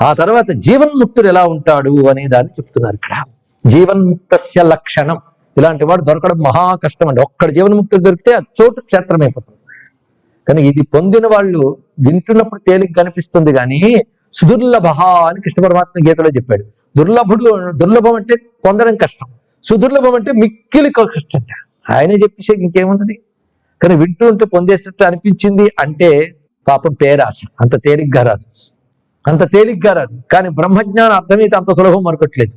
ఆ తర్వాత జీవన్ముక్తుడు ఎలా ఉంటాడు అనే దాన్ని చెప్తున్నారు ఇక్కడ. జీవన్ముక్తస్య లక్షణం. ఇలాంటి వాడు దొరకడం మహా కష్టం అండి. ఒక్కడ జీవన్ముక్తుడు దొరికితే ఆ చోటు క్షేత్రం అయిపోతుంది. కానీ ఇది పొందిన వాళ్ళు వింటున్నప్పుడు తేలిక కనిపిస్తుంది కానీ సుదుర్లభ అని కృష్ణ పరమాత్మ గీతలో చెప్పాడు. దుర్లభం అంటే పొందడం కష్టం, సుదుర్లభం అంటే మిక్కిలి కష్టం. ఆయనే చెప్పేసి ఇంకేమున్నది. కానీ వింటూ ఉంటే పొందేసినట్టు అనిపించింది అంటే పాపం పేరాశ. అంత తేలిగ్గా రాదు. కానీ బ్రహ్మజ్ఞానం అర్థమైతే అంత సులభం మరొకట్లేదు.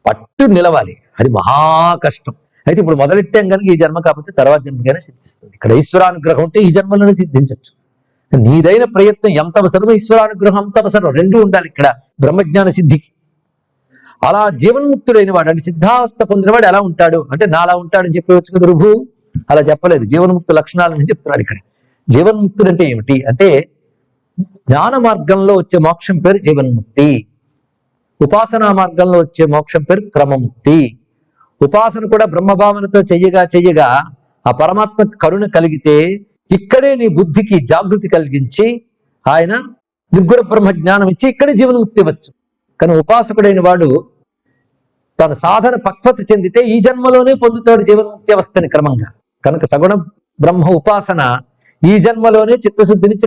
పట్టు నిలవాలి, అది మహా కష్టం. అయితే ఇప్పుడు మొదలెట్టాం కనుక ఈ జన్మ కాకపోతే తర్వాత జన్మకైనా సిద్ధిస్తుంది. ఇక్కడ ఈశ్వరానుగ్రహం ఉంటే ఈ జన్మలోనే సిద్ధించవచ్చు. నీదైన ప్రయత్నం ఎంత అవసరమో ఈశ్వరానుగ్రహం అంత అవసరం. రెండూ ఉండాలి ఇక్కడ బ్రహ్మజ్ఞాన సిద్ధికి. అలా జీవన్ముక్తుడైన వాడు అంటే సిద్ధావస్థ పొందినవాడు ఎలా ఉంటాడు అంటే నాలా ఉంటాడని చెప్పవచ్చు కదా రుభు. అలా చెప్పలేదు. జీవన్ముక్త లక్షణాలని చెప్తున్నాడు ఇక్కడ. జీవన్ముక్తుడు అంటే ఏమిటి అంటే జ్ఞాన మార్గంలో వచ్చే మోక్షం పేరు జీవన్ముక్తి, ఉపాసనా మార్గంలో వచ్చే మోక్షం పేరు క్రమముక్తి. ఉపాసన కూడా బ్రహ్మభావనతో చెయ్యగా ఆ పరమాత్మ కరుణ కలిగితే ఇక్కడే నీ బుద్ధికి జాగృతి కలిగించి ఆయన నిర్గుణ బ్రహ్మ జ్ఞానం ఇచ్చి ఇక్కడే జీవన్ముక్తి ఇవ్వచ్చు. కానీ ఉపాసకుడైన వాడు తన సాధన పక్వత చెందితే ఈ జన్మలోనే పొందుతాడు జీవన్ముక్తి అవస్థని క్రమంగా. కనుక సగుణ బ్రహ్మ ఉపాసన ఈ జన్మలోనే చిత్తశుద్ధినిచ్చి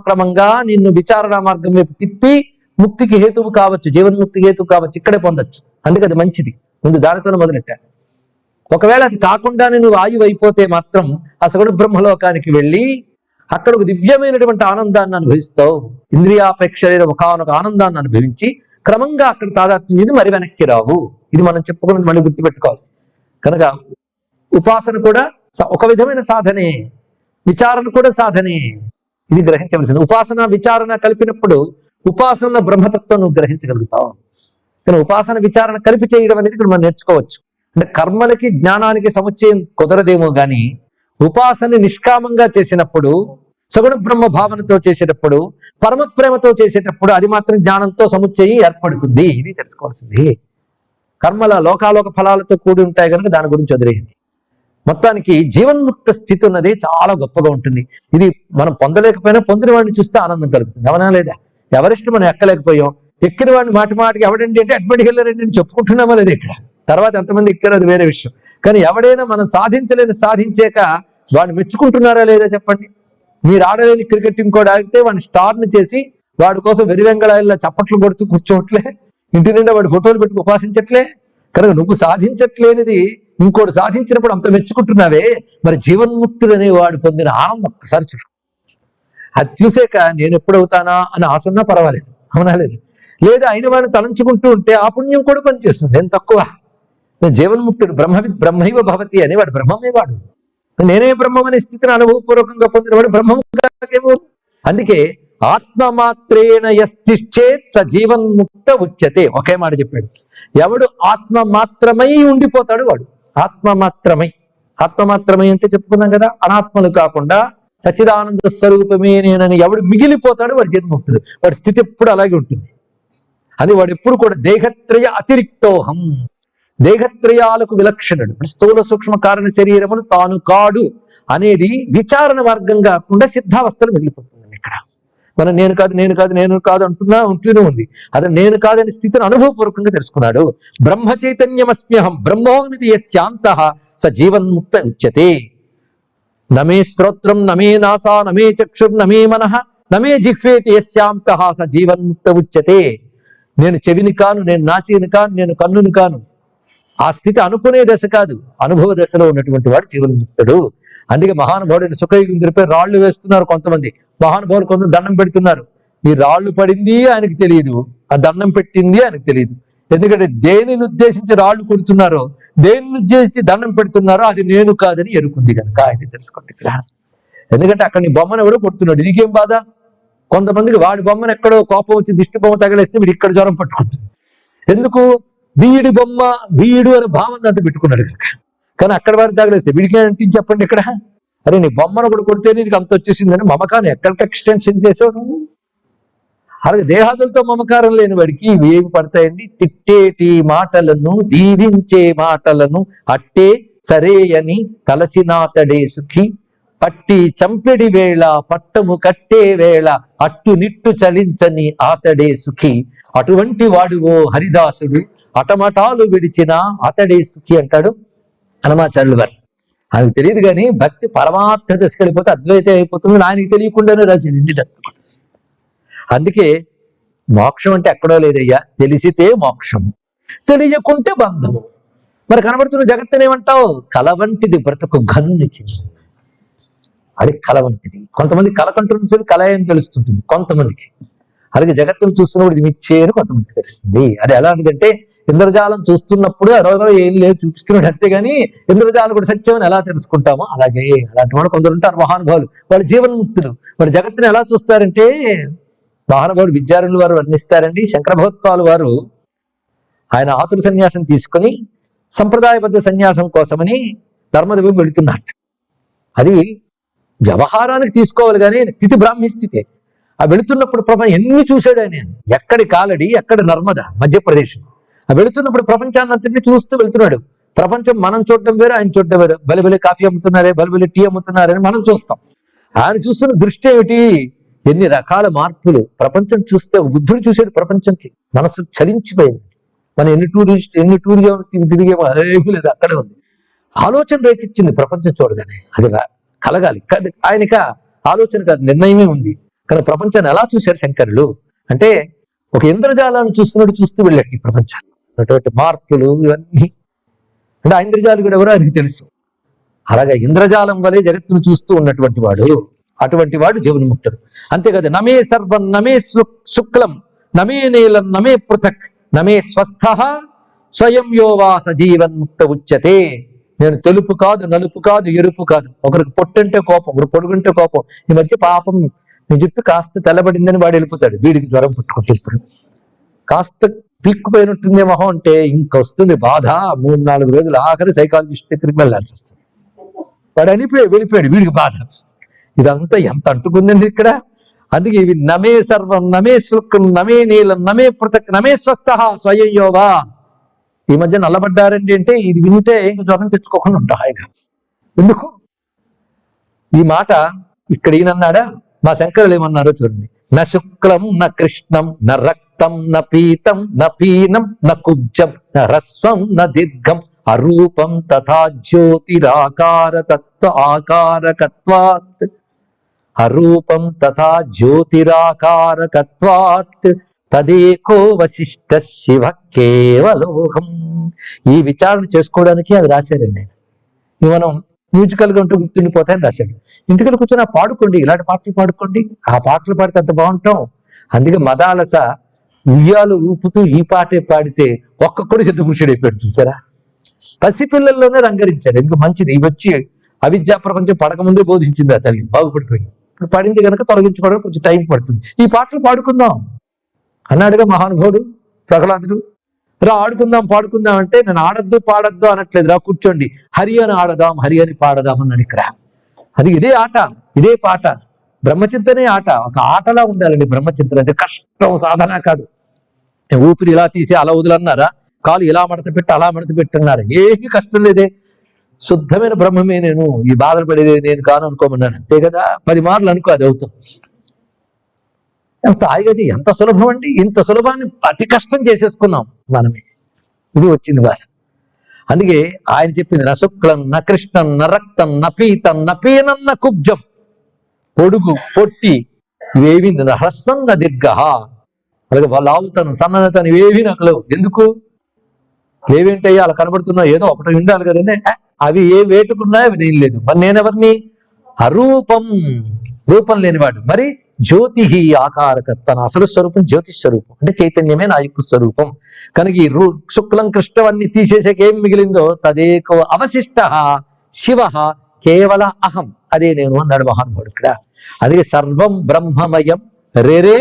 క్రమంగా నిన్ను విచారణ మార్గం వైపు తిప్పి ముక్తికి హేతువు కావచ్చు, జీవన్ముక్తికి హేతువు కావచ్చు, ఇక్కడే పొందొచ్చు. అందుకే అది మంచిది. ముందు దానితోనే మొదలెట్టాను. ఒకవేళ అది కాకుండానే నువ్వు ఆయువు అయిపోతే మాత్రం ఆ సగుణ బ్రహ్మలోకానికి వెళ్ళి అక్కడ ఒక దివ్యమైనటువంటి ఆనందాన్ని అనుభవిస్తావు. ఇంద్రియాపేక్ష ఒకనొక ఆనందాన్ని అనుభవించి క్రమంగా అక్కడ తాదాత్మ్యం చెంది మరి వెనక్కి రావు. ఇది మనం చెప్పుకున్నది మళ్ళీ గుర్తుపెట్టుకోవాలి. కనుక ఉపాసన కూడా ఒక విధమైన సాధనే, విచారణ కూడా సాధనే. ఇది గ్రహించవలసింది. ఉపాసన విచారణ కలిపినప్పుడు ఉపాసనలో బ్రహ్మతత్వం నువ్వు గ్రహించగలుగుతావు. కానీ ఉపాసన విచారణ కలిపి చేయడం అనేది ఇక్కడ మనం నేర్చుకోవచ్చు. అంటే కర్మలకి జ్ఞానానికి సముచ్చయం కుదరదేమో కానీ ఉపాసన నిష్కామంగా చేసినప్పుడు, సగుణ బ్రహ్మ భావనతో చేసేటప్పుడు, పరమ ప్రేమతో చేసేటప్పుడు అది మాత్రం జ్ఞానంతో సముచ్చయం ఏర్పడుతుంది. ఇది తెలుసుకోవాల్సింది. కర్మల లోకాలోక ఫలాలతో కూడి ఉంటాయి కనుక దాని గురించి వదిలేయండి. మొత్తానికి జీవన్ముక్త స్థితి ఉన్నది చాలా గొప్పగా ఉంటుంది. ఇది మనం పొందలేకపోయినా పొందిన వాడిని చూస్తే ఆనందం కలుగుతుంది. అవునా లేదా? ఎవరిష్టం మనం ఎక్కలేకపోయాం, ఎక్కిన వాడిని మాటికి ఎవడండి అంటే అడ్మిట్కి వెళ్ళారండి అని చెప్పుకుంటున్నామా లేదా? ఇక్కడ తర్వాత ఎంతమంది ఎక్కారో అది వేరే విషయం. కానీ ఎవడైనా మనం సాధించాక వాడిని మెచ్చుకుంటున్నారా లేదా చెప్పండి. మీరు ఆడలేని క్రికెట్ ఇంకోటి ఆడితే వాడిని స్టార్ని చేసి వాడి కోసం వెరివెంగళాయిలా చప్పట్లు కొడుతూ కూర్చోవట్లే, ఇంటి నిండా వాడి ఫోటోలు పెట్టుకు ఉపాసించట్లే. కనుక నువ్వు సాధించట్లేనిది ఇంకోటి సాధించినప్పుడు అంత మెచ్చుకుంటున్నావే, మరి జీవన్ముక్తుడు అనే వాడు పొందిన ఆనందం ఒక్కసారి చూడు. అది చూసాక నేను ఎప్పుడవుతానా అని ఆశన్నా పర్వాలేదు. అవునా లేదు? లేదా అయిన వాడిని తలంచుకుంటూ ఉంటే ఆ పుణ్యం కూడా పనిచేస్తుంది. ఏం తక్కువ? జీవన్ముక్తుడు బ్రహ్మైవ భవతి అనేవాడు బ్రహ్మమే. వాడు నేనే బ్రహ్మం అనే స్థితిని అనుభవపూర్వకంగా పొందినవాడు బ్రహ్మము. అందుకే ఆత్మమాత్రేణ యస్తిష్ఠేత్ స జీవన్ముక్త ఉచ్యతే. ఒకే మాట చెప్పాడు. ఎవడు ఆత్మ మాత్రమై ఉండిపోతాడు వాడు ఆత్మమాత్రమై అంటే చెప్పుకున్నాం కదా, అనాత్మలు కాకుండా సచ్చిదానంద స్వరూపమే నేనని ఎవడు మిగిలిపోతాడు వాడు జీవన్ముక్తుడు. వాడి స్థితి ఎప్పుడు అలాగే ఉంటుంది. అది వాడు ఎప్పుడు కూడా దేహత్రయ అతిరిక్తోహం, దేహత్రయాలకు విలక్షణుడు. స్థూల సూక్ష్మ కారణ శరీరమును తాను కాడు అనేది విచారణ మార్గం కాకుండా సిద్ధావస్థలు మిగిలిపోతుంది. ఇక్కడ మనం నేను కాదు ఉంటూనే ఉంది. అదే నేను కాదని స్థితిని అనుభవపూర్వకంగా తెలుసుకున్నాడు. బ్రహ్మ చైతన్యమస్మ్యహం బ్రహ్మోమితి యస్యాంతః స జీవన్ముక్త ఉచ్యతే. నమే శ్రోత్రం నమే నాసా నమే చక్షుర్ నమే మనః నమే జిహ్వేతి యస్యాంతః స జీవన్ముక్త ఉచ్యతే. నేను చెవిని కాను, నేను నాసిని కాను, నేను కన్నుని కాను. ఆ స్థితి అనుకునే దశ కాదు, అనుభవ దశలో ఉన్నటువంటి వాడు జీవన్ముక్తుడు. అందుకే మహానుభావుడిని సుఖయుగుందిపై రాళ్లు వేస్తున్నారు కొంతమంది మహానుభావులు, కొంత దండం పెడుతున్నారు. ఈ రాళ్లు పడింది ఆయనకు తెలియదు, ఆ దండం పెట్టింది ఆయనకు తెలియదు. ఎందుకంటే దేనిని ఉద్దేశించి రాళ్లు కొడుతున్నారో, దేనిని ఉద్దేశించి దండం పెడుతున్నారో అది నేను కాదని ఎరుకుంది కనుక ఇది తెలుసుకోండి ఇక్కడ. ఎందుకంటే అక్కడ నీ బొమ్మను ఎవడో కొడుతున్నాడు, నీకేం బాధ? కొంతమందికి వాడి బొమ్మను ఎక్కడో కోపం వచ్చి దిష్టి బొమ్మ తగిలేస్తే వీడు ఇక్కడ జ్వరం పట్టుకుంటుంది. ఎందుకు? వీడి బొమ్మ వీడు అనే భావన అంతా పెట్టుకున్నాడు కనుక. కానీ అక్కడ వాడు తగిలేస్తే వీడికి ఏంటి చెప్పండి ఇక్కడ? అరే నీ బొమ్మను కూడా కొడితే నీకు అంత వచ్చేసిందని మమకారం ఎక్కడికి ఎక్స్టెన్షన్ చేసావు నువ్వు? అలాగే దేహాదులతో మమకారం లేని వాడికి ఇవి ఏమి పడతాయండి? తిట్టేటి మాటలను, దీవించే మాటలను అట్టే సరే అని తలచినాతడే సుఖి, పట్టి చంపెడి వేళ పట్టము కట్టే వేళ అట్టు నిట్టు చలించని ఆతడే సుఖి. అటువంటి వాడు ఓ హరిదాసుడు అటమటాలు విడిచిన అతడే సుఖి అంటాడు హనుమాచార్యులు గారు. ఆయనకు తెలియదు కానీ భక్తి పరమార్థ దశకి వెళ్ళిపోతే అద్వైతం అయిపోతుంది, ఆయనకి తెలియకుండానే రాశాడు ఇంటి దత్తు. అందుకే మోక్షం అంటే ఎక్కడో లేదయ్యా, తెలిసితే మోక్షము, తెలియకుంటే బంధము. మరి కనబడుతున్న జగత్తునేమంటావు? కల వంటిది బ్రతుకు గన్నునికి, అది కల వంటిది. కొంతమంది కల కంటున్న కల ఏం తెలుస్తుంటుంది కొంతమందికి, అలాగే జగత్తును చూస్తున్నప్పుడు ఇది మిచ్చే అని కొంతమందికి తెలుస్తుంది. అది ఎలాంటిదంటే ఇంద్రజాలం చూస్తున్నప్పుడు అడవగా ఏం లేదు చూపిస్తున్నాడు అంతేగాని ఇంద్రజాలం కూడా సత్యం అని ఎలా తెలుసుకుంటామో అలాగే అలాంటి వాళ్ళు కొందరు ఉంటారు మహానుభావులు, వాళ్ళు జీవన్ముక్తులు. వాళ్ళు జగత్తుని ఎలా చూస్తారంటే మహానుభావుడు విద్యారణులు వారు వర్ణిస్తారండి. శంకర భగవత్పాలు వారు ఆయన ఆతుర సన్యాసం తీసుకొని సంప్రదాయబద్ధ సన్యాసం కోసమని నర్మద వైపు వెళుతున్నట్టు. అది వ్యవహారానికి తీసుకోవాలి కానీ స్థితి బ్రాహ్మీ స్థితి. ఆ వెళుతున్నప్పుడు ప్రపంచం ఎన్ని చూశాడు ఆయన, ఎక్కడి కాలడి ఎక్కడ నర్మద మధ్యప్రదేశ్. ఆ వెళుతున్నప్పుడు ప్రపంచాన్ని అంతటినీ చూస్తూ వెళ్తున్నాడు. ప్రపంచం మనం చూడటం వేరు, ఆయన చూడటం వేరు. బలిబలి కాఫీ అమ్ముతున్నారే, బలిబలి టీ అమ్ముతున్నారని మనం చూస్తాం. ఆయన చూస్తున్న దృష్టి ఏమిటి? ఎన్ని రకాల మార్పులు. ప్రపంచం చూస్తే బుద్ధుడు చూశాడు, ప్రపంచంకి మనసు చలించిపోయింది. మనం ఎన్ని టూరిజం తిరిగేమో ఏమీ లేదు, అక్కడే ఉంది. ఆలోచన రేకిచ్చింది ప్రపంచం చూడగానే. అది కలగాలి, ఆయనక ఆలోచన కాదు నిర్ణయమే ఉంది. కానీ ప్రపంచాన్ని ఎలా చూశారు శంకరులు అంటే ఒక ఇంద్రజాలాన్ని చూస్తూ వెళ్ళాడు ఈ ప్రపంచాన్ని. అటువంటి మార్పులు ఇవన్నీ అంటే ఆ ఇంద్రజాలు కూడా ఎవరో ఆయనకి తెలుసు. అలాగే ఇంద్రజాలం వలె జగత్తును చూస్తూ ఉన్నటువంటి వాడు, అటువంటి వాడు జీవన్ముక్తుడు. అంతేకాదు నమే సర్వం నమే శుక్లం నమే నీలం నమే పృథక్ నమే స్వస్థ స్వయం యోవా సజీవన్ముక్త ఉచ్యతే. నేను తెలుపు కాదు, నలుపు కాదు, ఎరుపు కాదు. ఒకరికి పొట్టంటే కోపం, ఒకరు పొడుగుంటే కోపం. ఈ మధ్య పాపం నీ జుట్టు కాస్త తెల్లబడిందని వాడు వెళ్ళిపోతాడు, వీడికి జ్వరం పుట్టుకుంటాడు. కాస్త పీక్కుపోయినట్టుంది మొహం అంటే ఇంకొస్తుంది బాధ. 3-4 రోజులు ఆఖరి సైకాలజిస్ట్ దగ్గరికి వెళ్ళాల్సి వస్తుంది. వాడు వెళ్ళిపోయాడు, వీడికి బాధ. ఇదంతా ఎంత అంటుకుందండి ఇక్కడ. అందుకే ఇవి నమే సర్వం నమే శుక్లం నమే నీలం నమే పృథక్ నమే స్వస్థ స్వయం యోవా. ఈ మధ్య నల్లబడ్డారండి అంటే ఇది వింటే ఇంకా జ్వరం తెచ్చుకోకుండా ఉంటా హాయిగా. ఎందుకు ఈ మాట ఇక్కడ ఈయనన్నాడా? మా శంకరులు ఏమన్నారో చూడండి. న శుక్లం న కృష్ణం న రక్తం న పీతం న పీనం న కుబ్జం న హ్రస్వం న దీర్ఘం అరూపం తథా జ్యోతిరాకార తత్వ ఆకారకత్వాత్. అరూపం తథా జ్యోతిరాకారకత్వాత్ తదేకో వశిష్ఠ శివ కేవలోహం. ఈ విచారణ చేసుకోవడానికి అవి రాశారండి. మనం మ్యూజికల్ గా ఉంటూ గుర్తుండిపోతాయని రాశాడు. ఇంటికి కూర్చొని పాడుకోండి, ఇలాంటి పాటలు పాడుకోండి. ఆ పాటలు పాడితే అంత బాగుంటాం. అందుకే మదాలస ఉయ్యాలు ఊపుతూ ఈ పాటే పాడితే ఒక్కొక్కడు సిద్ధపురుషుడు అయిపోయాడు. చూసారా, పసిపిల్లల్లోనే రంగరించారు. ఎందుకు మంచిది. ఇవి వచ్చి అవిద్యా ప్రపంచం పడకముందే బోధించింది ఆ తల్లి, బాగుపడిపోయింది. ఇప్పుడు పడింది కనుక తొలగించుకోవడానికి కొంచెం టైం పడుతుంది. ఈ పాటలు పాడుకుందాం అన్నాడుగా మహానుభావుడు ప్రహ్లాదుడు. రా ఆడుకుందాం పాడుకుందాం అంటే నేను ఆడద్దు పాడద్దు అనట్లేదు, రా కూర్చోండి, హరి అని ఆడదాం హరి అని పాడదాం అన్నాడు ఇక్కడ. అది ఇదే ఆట, ఇదే పాట, బ్రహ్మచింతనే ఆట. ఒక ఆటలా ఉండాలండి బ్రహ్మచింతన. అది కష్టం, సాధన కాదు. ఊపిరి ఇలా తీసి అలా వదులన్నారా, కాలు ఇలా మడత పెట్టి అలా మడత పెట్టన్నారా, ఏమీ కష్టం లేదే. శుద్ధమైన బ్రహ్మమే నేను, ఈ బాధలు పడేది నేను కాను అనుకోమన్నాను. అంతే కదా, 10 మార్లు అనుకో అది అవుతాం. ఎంత హాయిగది, ఎంత సులభం అండి. ఇంత సులభాన్ని అతి కష్టం చేసేసుకున్నాం మనమే. ఇది వచ్చింది బాధ. అందుకే ఆయన చెప్పింది న శుక్లం న కృష్ణం న రక్తం న పీతం న పీనం న కుబ్జం. పొడుగు పొట్టి ఇవేవి హ్రస్వం న దీర్ఘ. అలాగే లావుతను సన్నతను ఇవేవి నాకు లేవు. ఎందుకు ఏవేంటయ్యా అలా కనబడుతున్నావు, ఏదో ఒకటి ఉండాలి కదండి. అవి ఏ వేటుకున్నాయో అవి నేను లేదు. మరి నేనెవరిని? అరూపం, రూపం లేనివాడు. మరి జ్యోతి ఆకారకత్వ, నా అసలు స్వరూపం జ్యోతిష్ స్వరూపం అంటే చైతన్యమే నా యొక్క స్వరూపం. కనుక ఈ శుక్లం కృష్ణం అన్ని తీసేసాక ఏం మిగిలిందో తదేకో అవశిష్ట శివ కేవల అహం, అదే నేను అన్నాడు మహానుభావుడు ఇక్కడ. అదే సర్వం బ్రహ్మమయం రేరే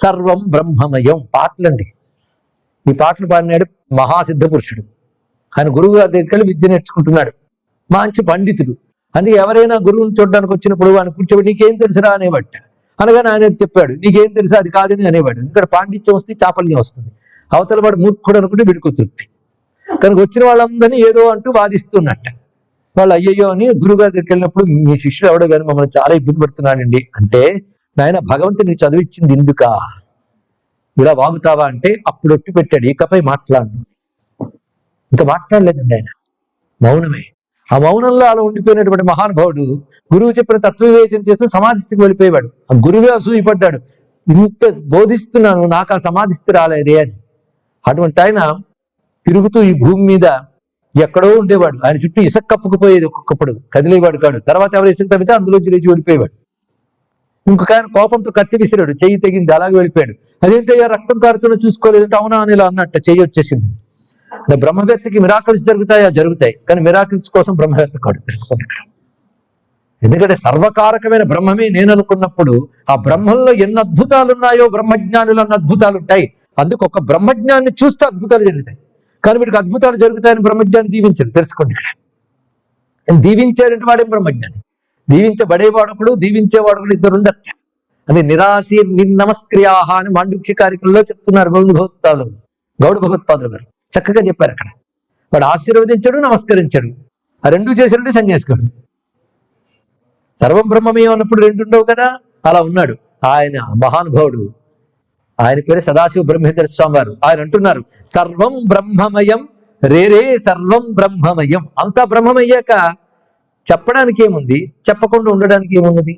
సర్వం బ్రహ్మమయం. పాటలండి, ఈ పాటలు పాడినాడు మహాసిద్ధ పురుషుడు. ఆయన గురువు గారి దగ్గర విద్య నేర్చుకుంటున్నాడు, మంచి పండితుడు. అందుకే ఎవరైనా గురువుని చూడడానికి వచ్చినప్పుడు ఆయన కూర్చోబెట్టి నీకేం తెలుసురా అనేవాట. అనగానే ఆయన చెప్పాడు నీకేం తెలుసు అది కాదని అనేవాడు. ఎందుకంటే పాండిత్యం వస్తే చాపల్యం వస్తుంది. అవతల వాడు మూర్ఖుడు అనుకుంటే వీడికి తృప్తి. కనుక వచ్చిన వాళ్ళందరినీ ఏదో అంటూ వాదిస్తున్నట్ట. వాళ్ళు అయ్యయ్యో అని గురుగారి దగ్గరికి వెళ్ళినప్పుడు మీ శిష్యుడు ఎవడో కానీ మమ్మల్ని చాలా ఇబ్బంది పడుతున్నాడండి అంటే, నాయన భగవంతుని చదివించింది ఇందుకా, ఇలా వాగుతావా అంటే అప్పుడు ఒట్టి పెట్టాడు, ఇకపై మాట్లాడు. ఇంకా మాట్లాడలేదండి ఆయన, మౌనమే. ఆ మౌనంలో అలా ఉండిపోయినటువంటి మహానుభావుడు గురువు చెప్పిన తత్వవివేచన చేస్తూ సమాధి స్థితికి వెళ్ళిపోయాడు. ఆ గురువే అసూయపడ్డాడు, ఇంత బోధిస్తున్నాను నాకు ఆ సమాధి స్థితి రాలేదే అని. అటువంటి ఆయన తిరుగుతూ ఈ భూమి మీద ఎక్కడో ఉండేవాడు. ఆయన చుట్టూ ఇసుక కప్పుకుపోయేది, ఒక్కొక్కప్పుడు కదిలేవాడు కాడు. తర్వాత ఎవరు ఇసుక తవ్వితే అందులోంచి లేచి వెళ్ళిపోయేవాడు. ఇంకొక ఆయన కోపంతో కత్తి విసిరాడు, చెయ్యి తెగింది, అలాగే వెళ్ళిపోయాడు. అదేంటయ్యా రక్తం కారుతున్నా చూసుకోలేదంటే, అవునా అని ఇలా అన్నట్ట చెయ్యి వచ్చేసింది. బ్రహ్మవేత్తకి మిరాకిల్స్ జరుగుతాయా? జరుగుతాయి, కానీ మిరాకిల్స్ కోసం బ్రహ్మవేత్త కాడు, తెలుసుకోండి ఇక్కడ. ఎందుకంటే సర్వకారకమైన బ్రహ్మమే నేను అనుకున్నప్పుడు ఆ బ్రహ్మంలో ఎన్ని అద్భుతాలు ఉన్నాయో బ్రహ్మజ్ఞానులు అన్న అద్భుతాలు ఉంటాయి. అందుకు ఒక బ్రహ్మజ్ఞాన్ని చూస్తే అద్భుతాలు జరుగుతాయి, కానీ వీడికి అద్భుతాలు జరుగుతాయని బ్రహ్మజ్ఞాన్ని దీవించాడు, తెలుసుకోండి ఇక్కడ. దీవించాడంటే వాడేం బ్రహ్మజ్ఞాని. దీవించబడేవాడు ఒకడు, దీవించేవాడు ఒకడు, ఇద్దరు ఉండరు. అది నిరాశి నిర్నమస్క్రియాహ అని మాండుక్య కార్యక్రమంలో చెప్తున్నారు గౌడ భగవత్పాదులు గారు, చక్కగా చెప్పారు అక్కడ. వాడు ఆశీర్వదించాడు, నమస్కరించాడు, ఆ రెండు చేసినట్టు సన్యాసికాడు. సర్వం బ్రహ్మమే అన్నప్పుడు రెండు ఉండవు కదా, అలా ఉన్నాడు ఆయన మహానుభావుడు. ఆయన పేరు సదాశివ బ్రహ్మేంద్ర స్వామి వారు. ఆయన అంటున్నారు, సర్వం బ్రహ్మమయం రేరే సర్వం బ్రహ్మమయం. అంతా బ్రహ్మమయ్యాక చెప్పడానికి ఏముంది, చెప్పకుండా ఉండడానికి ఏమున్నది?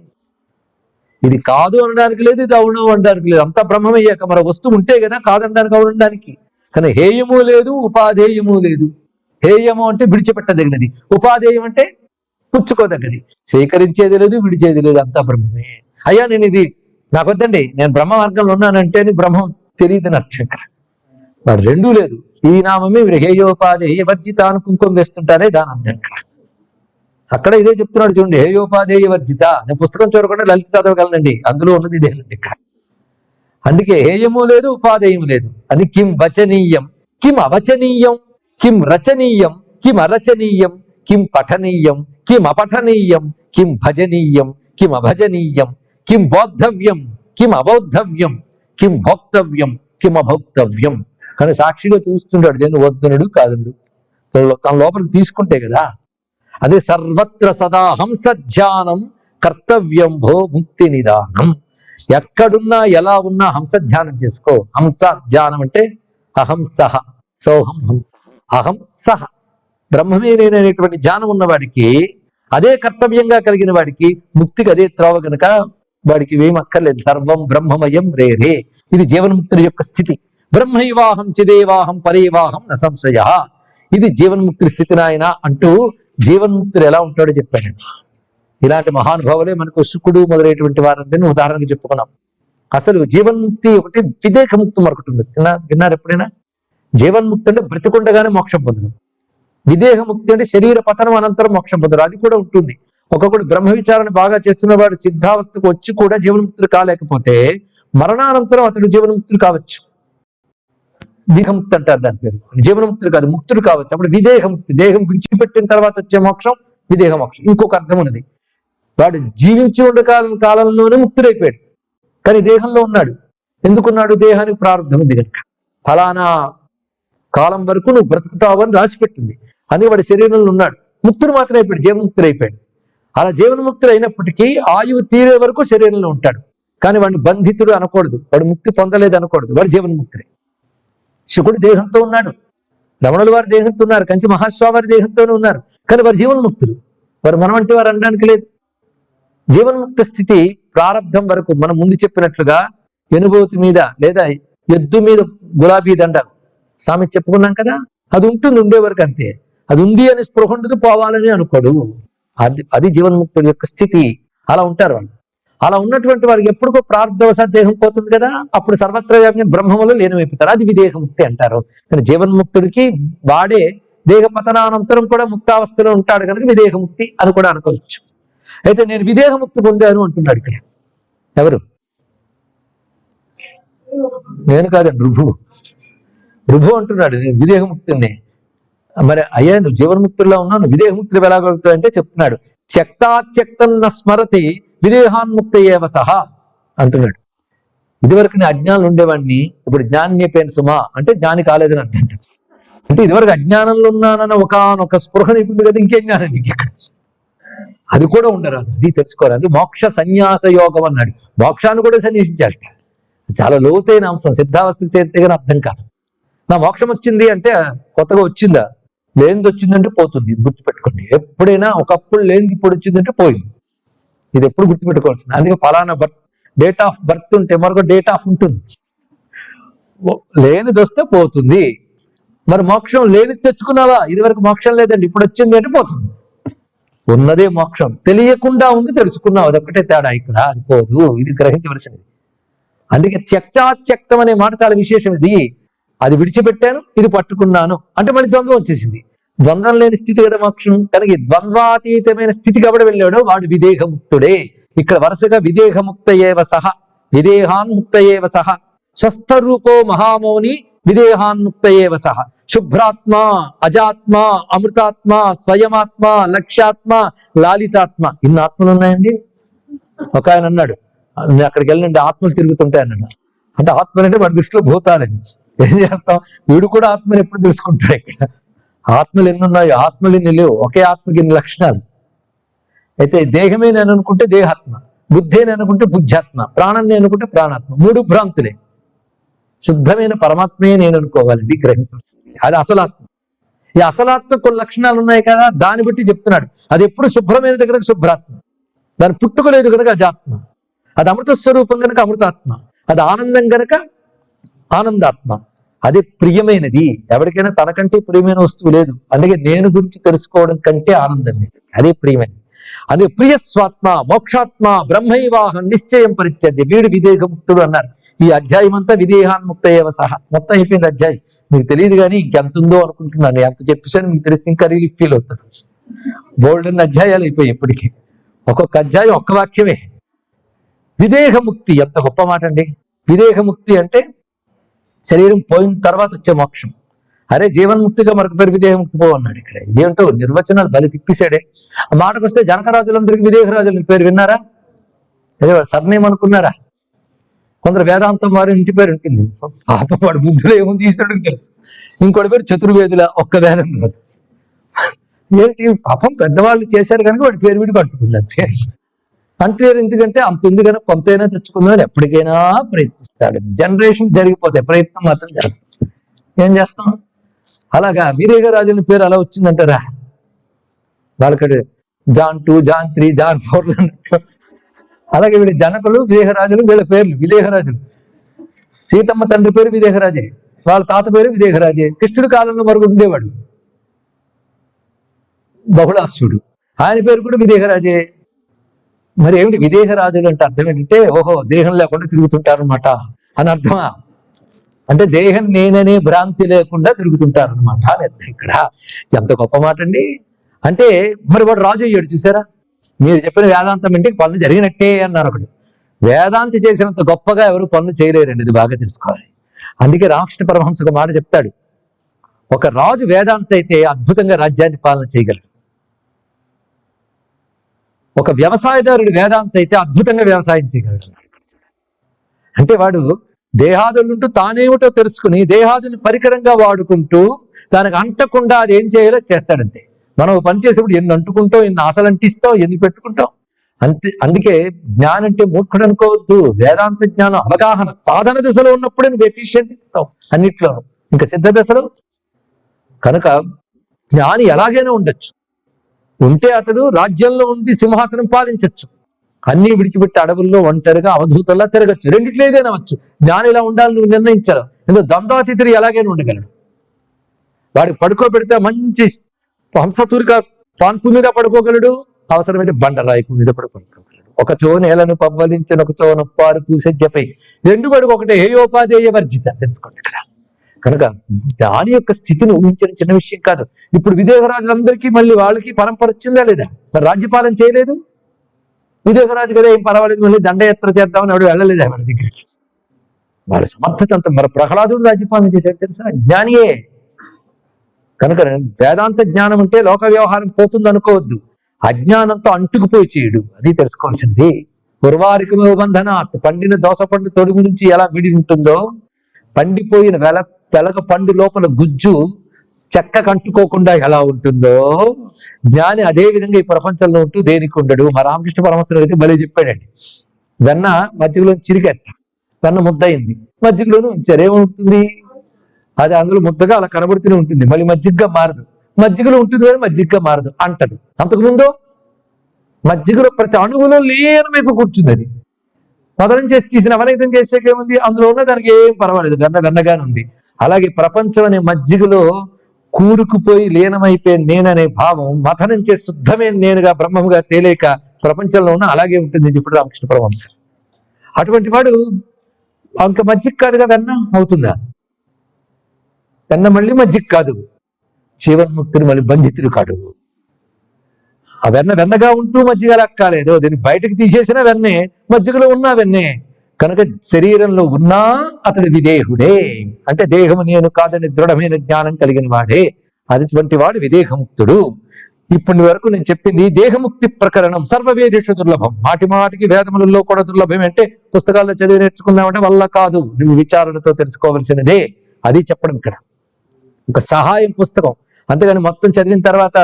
ఇది కాదు అనడానికి లేదు, ఇది అవును అనడానికి లేదు. అంతా బ్రహ్మమయ్యాక మన వస్తువు ఉంటే కదా కాదనడానికి, అవునడానికి. కానీ హేయము లేదు, ఉపాధేయము లేదు. హేయము అంటే విడిచిపెట్టదగినది, ఉపాధేయం అంటే పుచ్చుకోదగ్గది. సేకరించేది లేదు, విడిచేది లేదు, అంతా బ్రహ్మమే. అయ్యా నేను ఇది నాకు వద్దండి, నేను బ్రహ్మ మార్గంలో ఉన్నానంటే బ్రహ్మం తెలియదని అర్థం. ఇక్కడ వాడు రెండూ లేదు. ఈ నామమే మీరు హేయోపాధేయ వర్జిత అని కుంకుమ వేస్తుంటారే, దాని అర్థం ఇక్కడ. అక్కడ ఇదే చెప్తున్నాడు చూడండి, హేయోపాధేయ వర్జిత. నేను పుస్తకం చూడకుండా లలిత చదవగలనండి, అందులో ఉన్నది ఇదేనండి ఇక్కడ. అందుకే హేయము లేదు, ఉపాధేయం లేదు. అది కిం వచనీయం, కిం అవచనీయం, కిం రచనీయం, కిం అరచనీయం, కిం పఠనీయం, కిం అపఠనీయం, కిం భజనీయం, కిం అభజనీయం, కిం బోద్ధవ్యం, కిం అబౌద్ధవ్యం, కిం భోక్తవ్యం, కిం అభోక్తవ్యం. కానీ సాక్షిగా చూస్తుంటాడు, దేని వద్దనుడు కాదుడు, తన లోపలికి తీసుకుంటే కదా. అదే సర్వత్ర సదా హంస ధ్యానం కర్తవ్యం భో ముక్తి నిదానం. ఎక్కడున్నా ఎలా ఉన్నా హంస ధ్యానం చేసుకో. హంస ధ్యానం అంటే అహం సహ, సోహం హంస, అహం సహ బ్రహ్మమే నేననేటువంటి ధ్యానం ఉన్నవాడికి, అదే కర్తవ్యంగా కలిగిన వాడికి ముక్తికి అదే త్రోవ గనుక వాడికి ఏం అక్కర్లేదు. సర్వం బ్రహ్మమయం రే రే. ఇది జీవన్ముక్తుడి యొక్క స్థితి. బ్రహ్మైవాహం చిదేవాహం పరేవాహం న సంశయ. ఇది జీవన్ముక్తుడి స్థితి నాయన అంటూ జీవన్ముక్తుడు ఎలా ఉంటాడో చెప్పాడు. ఇలాంటి మహానుభావులే మనకు శుకుడు మొదలైనటువంటి వారందరినీ ఉదాహరణగా చెప్పుకున్నాం. అసలు జీవన్ముక్తి ఒకటి, విదేహముక్తి మరొకటి ఉంది. విన్నారు ఎప్పుడైనా? జీవన్ముక్తి అంటే బ్రతికుండగానే మోక్షం పొందడం, విదేహముక్తి అంటే శరీర పతనం అనంతరం మోక్షం పొందడం. అది కూడా ఉంటుంది. ఒక్కొక్కడు బ్రహ్మ విచారణ బాగా చేస్తున్నవాడు సిద్ధావస్థకు వచ్చి కూడా జీవన్ముక్తులు కాలేకపోతే మరణానంతరం అతడు జీవన్ముక్తులు కావచ్చు. దేహముక్తి అంటారు దాని పేరు. జీవన్ముక్తులు కాదు, ముక్తుడు కావచ్చు. అప్పుడు విదేహముక్తి, దేహం విడిచిపెట్టిన తర్వాత వచ్చే మోక్షం విదేహ మోక్షం. ఇంకొక అర్థం ఉన్నది, వాడు జీవించి ఉండే కాలంలోనే ముక్తుడైపోయాడు, కానీ దేహంలో ఉన్నాడు. ఎందుకున్నాడు? దేహానికి ప్రారంభం ఉంది కనుక. ఫలానా కాలం వరకు నువ్వు బ్రతుకుతావు అని రాసిపెట్టింది. అందుకే వాడి శరీరంలో ఉన్నాడు. ముక్తుడు మాత్రం అయిపోయాడు, జీవన్ముక్తుడు అయిపోయాడు. అలా జీవన్ముక్తుడు అయినప్పటికీ ఆయువు తీరే వరకు శరీరంలో ఉంటాడు. కానీ వాడిని బంధితుడు అనకూడదు, వాడు ముక్తి పొందలేదు అనకూడదు, వాడు జీవన్ముక్తుడే. శుకుడు దేహంతో ఉన్నాడు, రమణుల వారి దేహంతో ఉన్నారు, కంచి మహాస్వామి వారి దేహంతోనే ఉన్నారు, కానీ వారు జీవన్ముక్తులు. వారు మనం అంటే వారు అనడానికి లేదు. జీవన్ముక్త స్థితి ప్రారంధం వరకు మనం ముందు చెప్పినట్లుగా ఎనుబోతు మీద లేదా ఎద్దు మీద గులాబీ దండ సామె చెప్పుకున్నాం కదా, అది ఉంటుంది ఉండే వరకు అంతే. అది ఉంది అని స్పృహ ఉండదు, పోవాలని అనుకోడు. అది జీవన్ముక్తుడి యొక్క స్థితి. అలా ఉంటారు వాళ్ళు. అలా ఉన్నటువంటి వారికి ఎప్పుడుకో ప్రారంధవశాత్ దేహం పోతుంది కదా, అప్పుడు సర్వత్ర వ్యాప్తి బ్రహ్మములో లీనమైపోతారు. అది విదేహముక్తి అంటారు. కానీ జీవన్ముక్తుడికి వాడే దేహ పతనానంతరం కూడా ముక్తావస్థలో ఉంటాడు కనుక విదేహముక్తి అని కూడా అనుకోవచ్చు. అయితే నేను విదేహముక్తి పొందాను అంటున్నాడు ఇక్కడ. ఎవరు? నేను కాదండి, రుభు అంటున్నాడు, నేను విదేహముక్తుడిని. మరి అయ్యా నువ్వు జీవన్ముక్తుల్లో ఉన్నావు, నువ్వు విదేహముక్తులు ఎలాగలుగుతావు అంటే చెప్తున్నాడు, త్యక్తాత్యక్తం న స్మరతి విదేహాన్ముక్త ఏవ సహా అంటున్నాడు. ఇదివరకు నేను అజ్ఞానులు ఉండేవాడిని, ఇప్పుడు జ్ఞాని అయిపోయాను సుమా అంటే జ్ఞాని కాలేదని అర్థం. అంటే ఇదివరకు అజ్ఞానంలో ఉన్నానన్న ఒకనొక స్పృహ నీకుంది కదా, ఇంకేం జ్ఞానం నీకు ఇక్కడ? అది కూడా ఉండరాదు, అది తెలుసుకోవాలి. అది మోక్ష సన్యాస యోగం అన్నాడు. మోక్షాన్ని కూడా సన్యాసించాడట. చాలా లోతైన అంశం, సిద్ధావస్థకు చేరితే కానీ అర్థం కాదు. నా మోక్షం వచ్చింది అంటే కొత్తగా వచ్చిందా? లేనిది వచ్చిందంటే పోతుంది, ఇది గుర్తుపెట్టుకోండి. ఎప్పుడైనా ఒకప్పుడు లేనిది ఇప్పుడు వచ్చిందంటే పోయింది, ఇది ఎప్పుడు గుర్తుపెట్టుకోవాల్సింది. అందుకే ఫలానా డేట్ ఆఫ్ బర్త్ ఉంటే మరొక డేట్ ఆఫ్ ఉంటుంది. లేనిది వస్తే పోతుంది. మరి మోక్షం లేనిది తెచ్చుకున్నావా? ఇది వరకు మోక్షం లేదండి, ఇప్పుడు వచ్చింది అంటే పోతుంది. ఉన్నదే మోక్షం, తెలియకుండా ఉంది, తెలుసుకున్నావు, అదొక్కటే తేడా ఇక్కడ. అది పోదు, ఇది గ్రహించవలసినది. అందుకే త్యక్తాత్యక్తం అనే మాట చాలా విశేషం. ఇది అది విడిచిపెట్టాను, ఇది పట్టుకున్నాను అంటే మళ్ళీ ద్వంద్వం వచ్చేసింది. ద్వంద్వం లేని స్థితి కదా మోక్షం. కనుక ద్వంద్వాతీతమైన స్థితికి ఎవడు వెళ్ళాడో వాడు విదేహముక్తుడే. ఇక్కడ వరుసగా విదేహముక్తయేవ సహ, విదేహాన్ముక్తయేవ సహ, స్వస్థ రూపో మహామౌని విదేహాన్ముక్తయేవ సహ, శుభ్రాత్మ, అజాత్మ, అమృతాత్మ, స్వయమాత్మ, లక్ష్యాత్మ, లాలితాత్మ. ఇన్ని ఆత్మలు ఉన్నాయండి. ఒక ఆయన అన్నాడు, నేను అక్కడికి వెళ్ళండి ఆత్మలు తిరుగుతుంటాయి అన్నాడు. అంటే ఆత్మలంటే వాడి దృష్టిలో భూతాలని. ఏం చేస్తాం, వీడు కూడా ఆత్మని ఎప్పుడు తెలుసుకుంటాడు. ఇక్కడ ఆత్మలు ఎన్ని ఉన్నాయో, ఆత్మలు ఎన్ని లేవు, ఒకే ఆత్మకి ఎన్ని లక్షణాలు. అయితే దేహమే నేను అనుకుంటే దేహాత్మ, బుద్ధే నేను అనుకుంటే బుద్ధ్యాత్మ, ప్రాణం నేను అనుకుంటే ప్రాణాత్మ. మూడు భ్రాంతులే. శుద్ధమైన పరమాత్మే నేను అనుకోవాలి, ఇది గ్రహించాలి. అది అసలాత్మ. ఈ అసలాత్మ కొన్ని లక్షణాలు ఉన్నాయి కదా, దాన్ని బట్టి చెప్తున్నాడు. అది ఎప్పుడు శుభ్రమైన కనుక శుభ్రాత్మ, దాని పుట్టుకలేదు కనుక అజాత్మ, అది అమృత స్వరూపం కనుక అమృతాత్మ, అది ఆనందం కనుక ఆనందాత్మ. అది ప్రియమైనది. ఎవరికైనా తనకంటే ప్రియమైన వస్తువు లేదు. అందుకే నేను గురించి తెలుసుకోవడం కంటే ఆనందం లేదు, అదే ప్రియమైనది. అదే ప్రియస్వాత్మ, మోక్షాత్మ, బ్రహ్మైవాహం నిశ్చయం పరిత్యజ్య, వీడు విదేహముక్తుడు అన్నారు. ఈ అధ్యాయం అంతా విదేహాన్ముక్తయేవ సహా. మొత్తం అయిపోయింది అధ్యాయం. మీకు తెలియదు కానీ ఇంకెంత ఉందో అనుకుంటున్నాను. ఎంత చెప్పేసాను మీకు తెలిస్తే ఇంకా రిలీఫ్ ఫీల్ అవుతారు. బోల్డెన్ అధ్యాయాలు అయిపోయి ఇప్పటికీ. ఒక్కొక్క అధ్యాయం ఒక్క వాక్యమే. విదేహముక్తి ఎంత గొప్ప మాట అండి. విదేహముక్తి అంటే శరీరం పోయిన తర్వాత వచ్చే మోక్షం. అరే జీవన్ముక్తిగా మరొక పేరు విదేహముక్తి పో అన్నాడు. ఇక్కడ ఇదేంటో నిర్వచనాలు బలి తిప్పిసాడే. ఆ మాటకు వస్తే జనకరాజులందరికీ విదేహరాజుల పేరు విన్నారా? అదే వాడు సర్నేమ్ అనుకున్నారా? కొందరు వేదాంతం వారు ఇంటి పేరు ఉంటుంది. పాపం వాడు బుద్ధులు ఏముంది ఈశ్వరుడికి తెలుసు. ఇంకోటి పేరు చతుర్వేదుల, ఒక్క వేదం కాదు. ఏంటి పాపం పెద్దవాళ్ళు చేశారు కనుక వాడి పేరు వీడికి అంటుకుంది అంతే. అంటే ఎందుకంటే అంత ఉంది కనుక కొంతైనా తెచ్చుకుందామని ఎప్పటికైనా ప్రయత్నిస్తాడు. జనరేషన్ జరిగిపోతాయి, ప్రయత్నం మాత్రం జరుగుతుంది. ఏం చేస్తాం? అలాగా విదేహరాజుల పేరు అలా వచ్చిందంటారా? వాళ్ళకి జాన్ 2, జాన్ 3, జాన్ 4 అన్నట్టు. అలాగే వీడి జనకులు విదేహరాజులు, వీళ్ళ పేర్లు విదేహరాజులు. సీతమ్మ తండ్రి పేరు విదేహరాజే, వాళ్ళ తాత పేరు విదేహరాజే. కృష్ణుడి కాలంలో మరొకడు ఉండేవాడు బహుళాసుడు, ఆయన పేరు కూడా విదేహరాజే. మరి ఏమిటి విదేహరాజులు అంటే అర్థం ఏంటంటే, ఓహో దేహం లేకుండా తిరుగుతుంటారనమాట అని అర్థమా? అంటే దేహం నేననే భ్రాంతి లేకుండా తిరుగుతుంటారు అనమాట అని అర్థం. ఇక్కడ ఎంత గొప్ప మాట అండి. అంటే మరి వాడు రాజు అయ్యాడు చూసారా? మీరు చెప్పిన వేదాంతం అంటే పనులు జరిగినట్టే అన్నారు ఒకడు. వేదాంతి చేసినంత గొప్పగా ఎవరు పనులు చేయలేరండి, ఇది బాగా తెలుసుకోవాలి. అందుకే రామకృష్ణ పరమహంస ఒక మాట చెప్తాడు, ఒక రాజు వేదాంత అయితే అద్భుతంగా రాజ్యాన్ని పాలన చేయగలడు. ఒక వ్యవసాయదారుడు వేదాంత అయితే అద్భుతంగా వ్యవసాయం చేయగలడు. అంటే వాడు దేహాదులుంటూ తానేమిటో తెలుసుకుని దేహాదుని పరికరంగా వాడుకుంటూ దానికి అంటకుండా అది ఏం చేయాలో చేస్తాడంతే. మనం పని చేసేప్పుడు ఎన్ని అంటుకుంటాం, ఎన్ని ఆశలు అంటిస్తాం, ఎన్ని పెట్టుకుంటాం అంతే. అందుకే జ్ఞానం అంటే మూర్ఖుడు అనుకోవద్దు. వేదాంత జ్ఞానం అవగాహన సాధన దశలో ఉన్నప్పుడే నువ్వు ఎఫిషియెంట్ అవుతావు అన్నిట్లోనూ. ఇంకా సిద్ధ దశలో కనుక జ్ఞాని ఎలాగైనా ఉండొచ్చు. ఉంటే అతడు రాజ్యంలో ఉండి సింహాసనం పాలించవచ్చు. అన్నీ విడిచిపెట్టి అడవుల్లో ఒంటరిగా అవధూతల్లా తిరగచ్చు. రెండిట్లో ఏదైనా వచ్చు. జ్ఞాని ఇలా ఉండాలి నువ్వు నిర్ణయించాలి. ఎందుకు ద్వంద్వాతీతుడు ఎలాగైనా ఉండగలడు. వాడికి పడుకోబెడితే మంచి హంసతూరిక పాన్పు మీద పడుకోగలడు, అవసరమైతే బండరాయికు మీద కూడా పడుకోగలడు. ఒక చో నేలను పవ్వలించిన ఒక చోన పారు పూసెజ్జపై రెండు పడుకు ఒకటే హేయోపాధేయ వర్జిత. తెలుసుకోండి ఇక్కడ. కనుక దాని యొక్క స్థితిని ఊహించడం చిన్న విషయం కాదు. ఇప్పుడు విదేహరాజులందరికీ మళ్ళీ వాళ్ళకి పరంపర వచ్చిందా లేదా? మరి రాజ్యపాలన చేయలేదు. విదేహరాజు కదా ఏం పర్వాలేదు, మళ్ళీ దండయాత్ర చేద్దామని వాడు వెళ్ళలేదు వాళ్ళ దగ్గరికి. వాళ్ళ సమర్థత అంత. మరి ప్రహ్లాదుడు రాజ్యపాలన చేశాడు తెలుసా, జ్ఞానియే. కనుక వేదాంత జ్ఞానం అంటే లోక వ్యవహారం పోతుంది అనుకోవద్దు. అజ్ఞానంతో అంటుకుపోయి చేయడు, అది తెలుసుకోవాల్సింది. ఉర్వారికమో బంధనాత్, పండిన దోస పండు తొడుగు నుంచి ఎలా విడి ఉంటుందో, పండిపోయిన వెలక పండు లోపల గుజ్జు చెక్కకు అంటుకోకుండా ఎలా ఉంటుందో జ్ఞాని అదే విధంగా ఈ ప్రపంచంలో ఉంటూ దేనికి ఉండడు. మా రామకృష్ణ పరమహంసుడు అయితే భలే చెప్పాడండి. వెన్న మజ్జిగలో చిరిగట్ట, వెన్న ముద్దయింది, మజ్జిగలోనే ఉంచారు, ఏమవుతుంది? అది అందులో ముద్దగా అలా కనబడుతూనే ఉంటుంది, మళ్ళీ మజ్జిగగా మారదు. మజ్జిగలో ఉంటుంది కానీ మజ్జిగగా మారదు అంటది. అంతకుముందు మజ్జిగలో ప్రతి అణువులో లీనమైపు కూర్చుంది. అది మదనం చేసి తీసిన అవనైతం చేసేకేముంది, అందులో ఉన్న దానికి ఏం పర్వాలేదు, వెన్నగానే ఉంది. అలాగే ప్రపంచం అనే మజ్జిగలో కూరుకుపోయి లీనమైపోయి నేననే భావం మథనం చేసి శుద్ధమైన నేనుగా బ్రహ్మముగా తేలేక ప్రపంచంలో ఉన్న అలాగే ఉంటుంది అని చెప్పాడు రామకృష్ణ పరమహంస. అటువంటి వాడు అంక మజ్జిగ కాదుగా వెన్న అవుతుందా? వెన్న మళ్ళీ మజ్జిగ కాదు, జీవన్ముక్తుడు మళ్ళీ బంధితుడు కాడు. ఆ వెన్నగా ఉంటూ మజ్జిగ లెక్కాలేదు, దీన్ని బయటకు తీసేసినా వెన్నే, మజ్జిగలో ఉన్నా వెన్నే. కనుక శరీరంలో ఉన్నా అతడు విదేహుడే, అంటే దేహము నేను కాదని దృఢమైన జ్ఞానం కలిగిన వాడే. అటువంటి వాడు విదేహముక్తుడు. ఇప్పటి వరకు నేను చెప్పింది దేహముక్తి ప్రకరణం, సర్వవేదేషు దుర్లభం. మాటి మాటికి వేదములలో కూడా దుర్లభం అంటే పుస్తకాల్లో చదివి నేర్చుకున్నామంటే వల్ల కాదు, నువ్వు విచారణతో తెలుసుకోవలసినదే. అది చెప్పడం ఇక్కడ ఒక సహాయం పుస్తకం. అంతేగాని మొత్తం చదివిన తర్వాత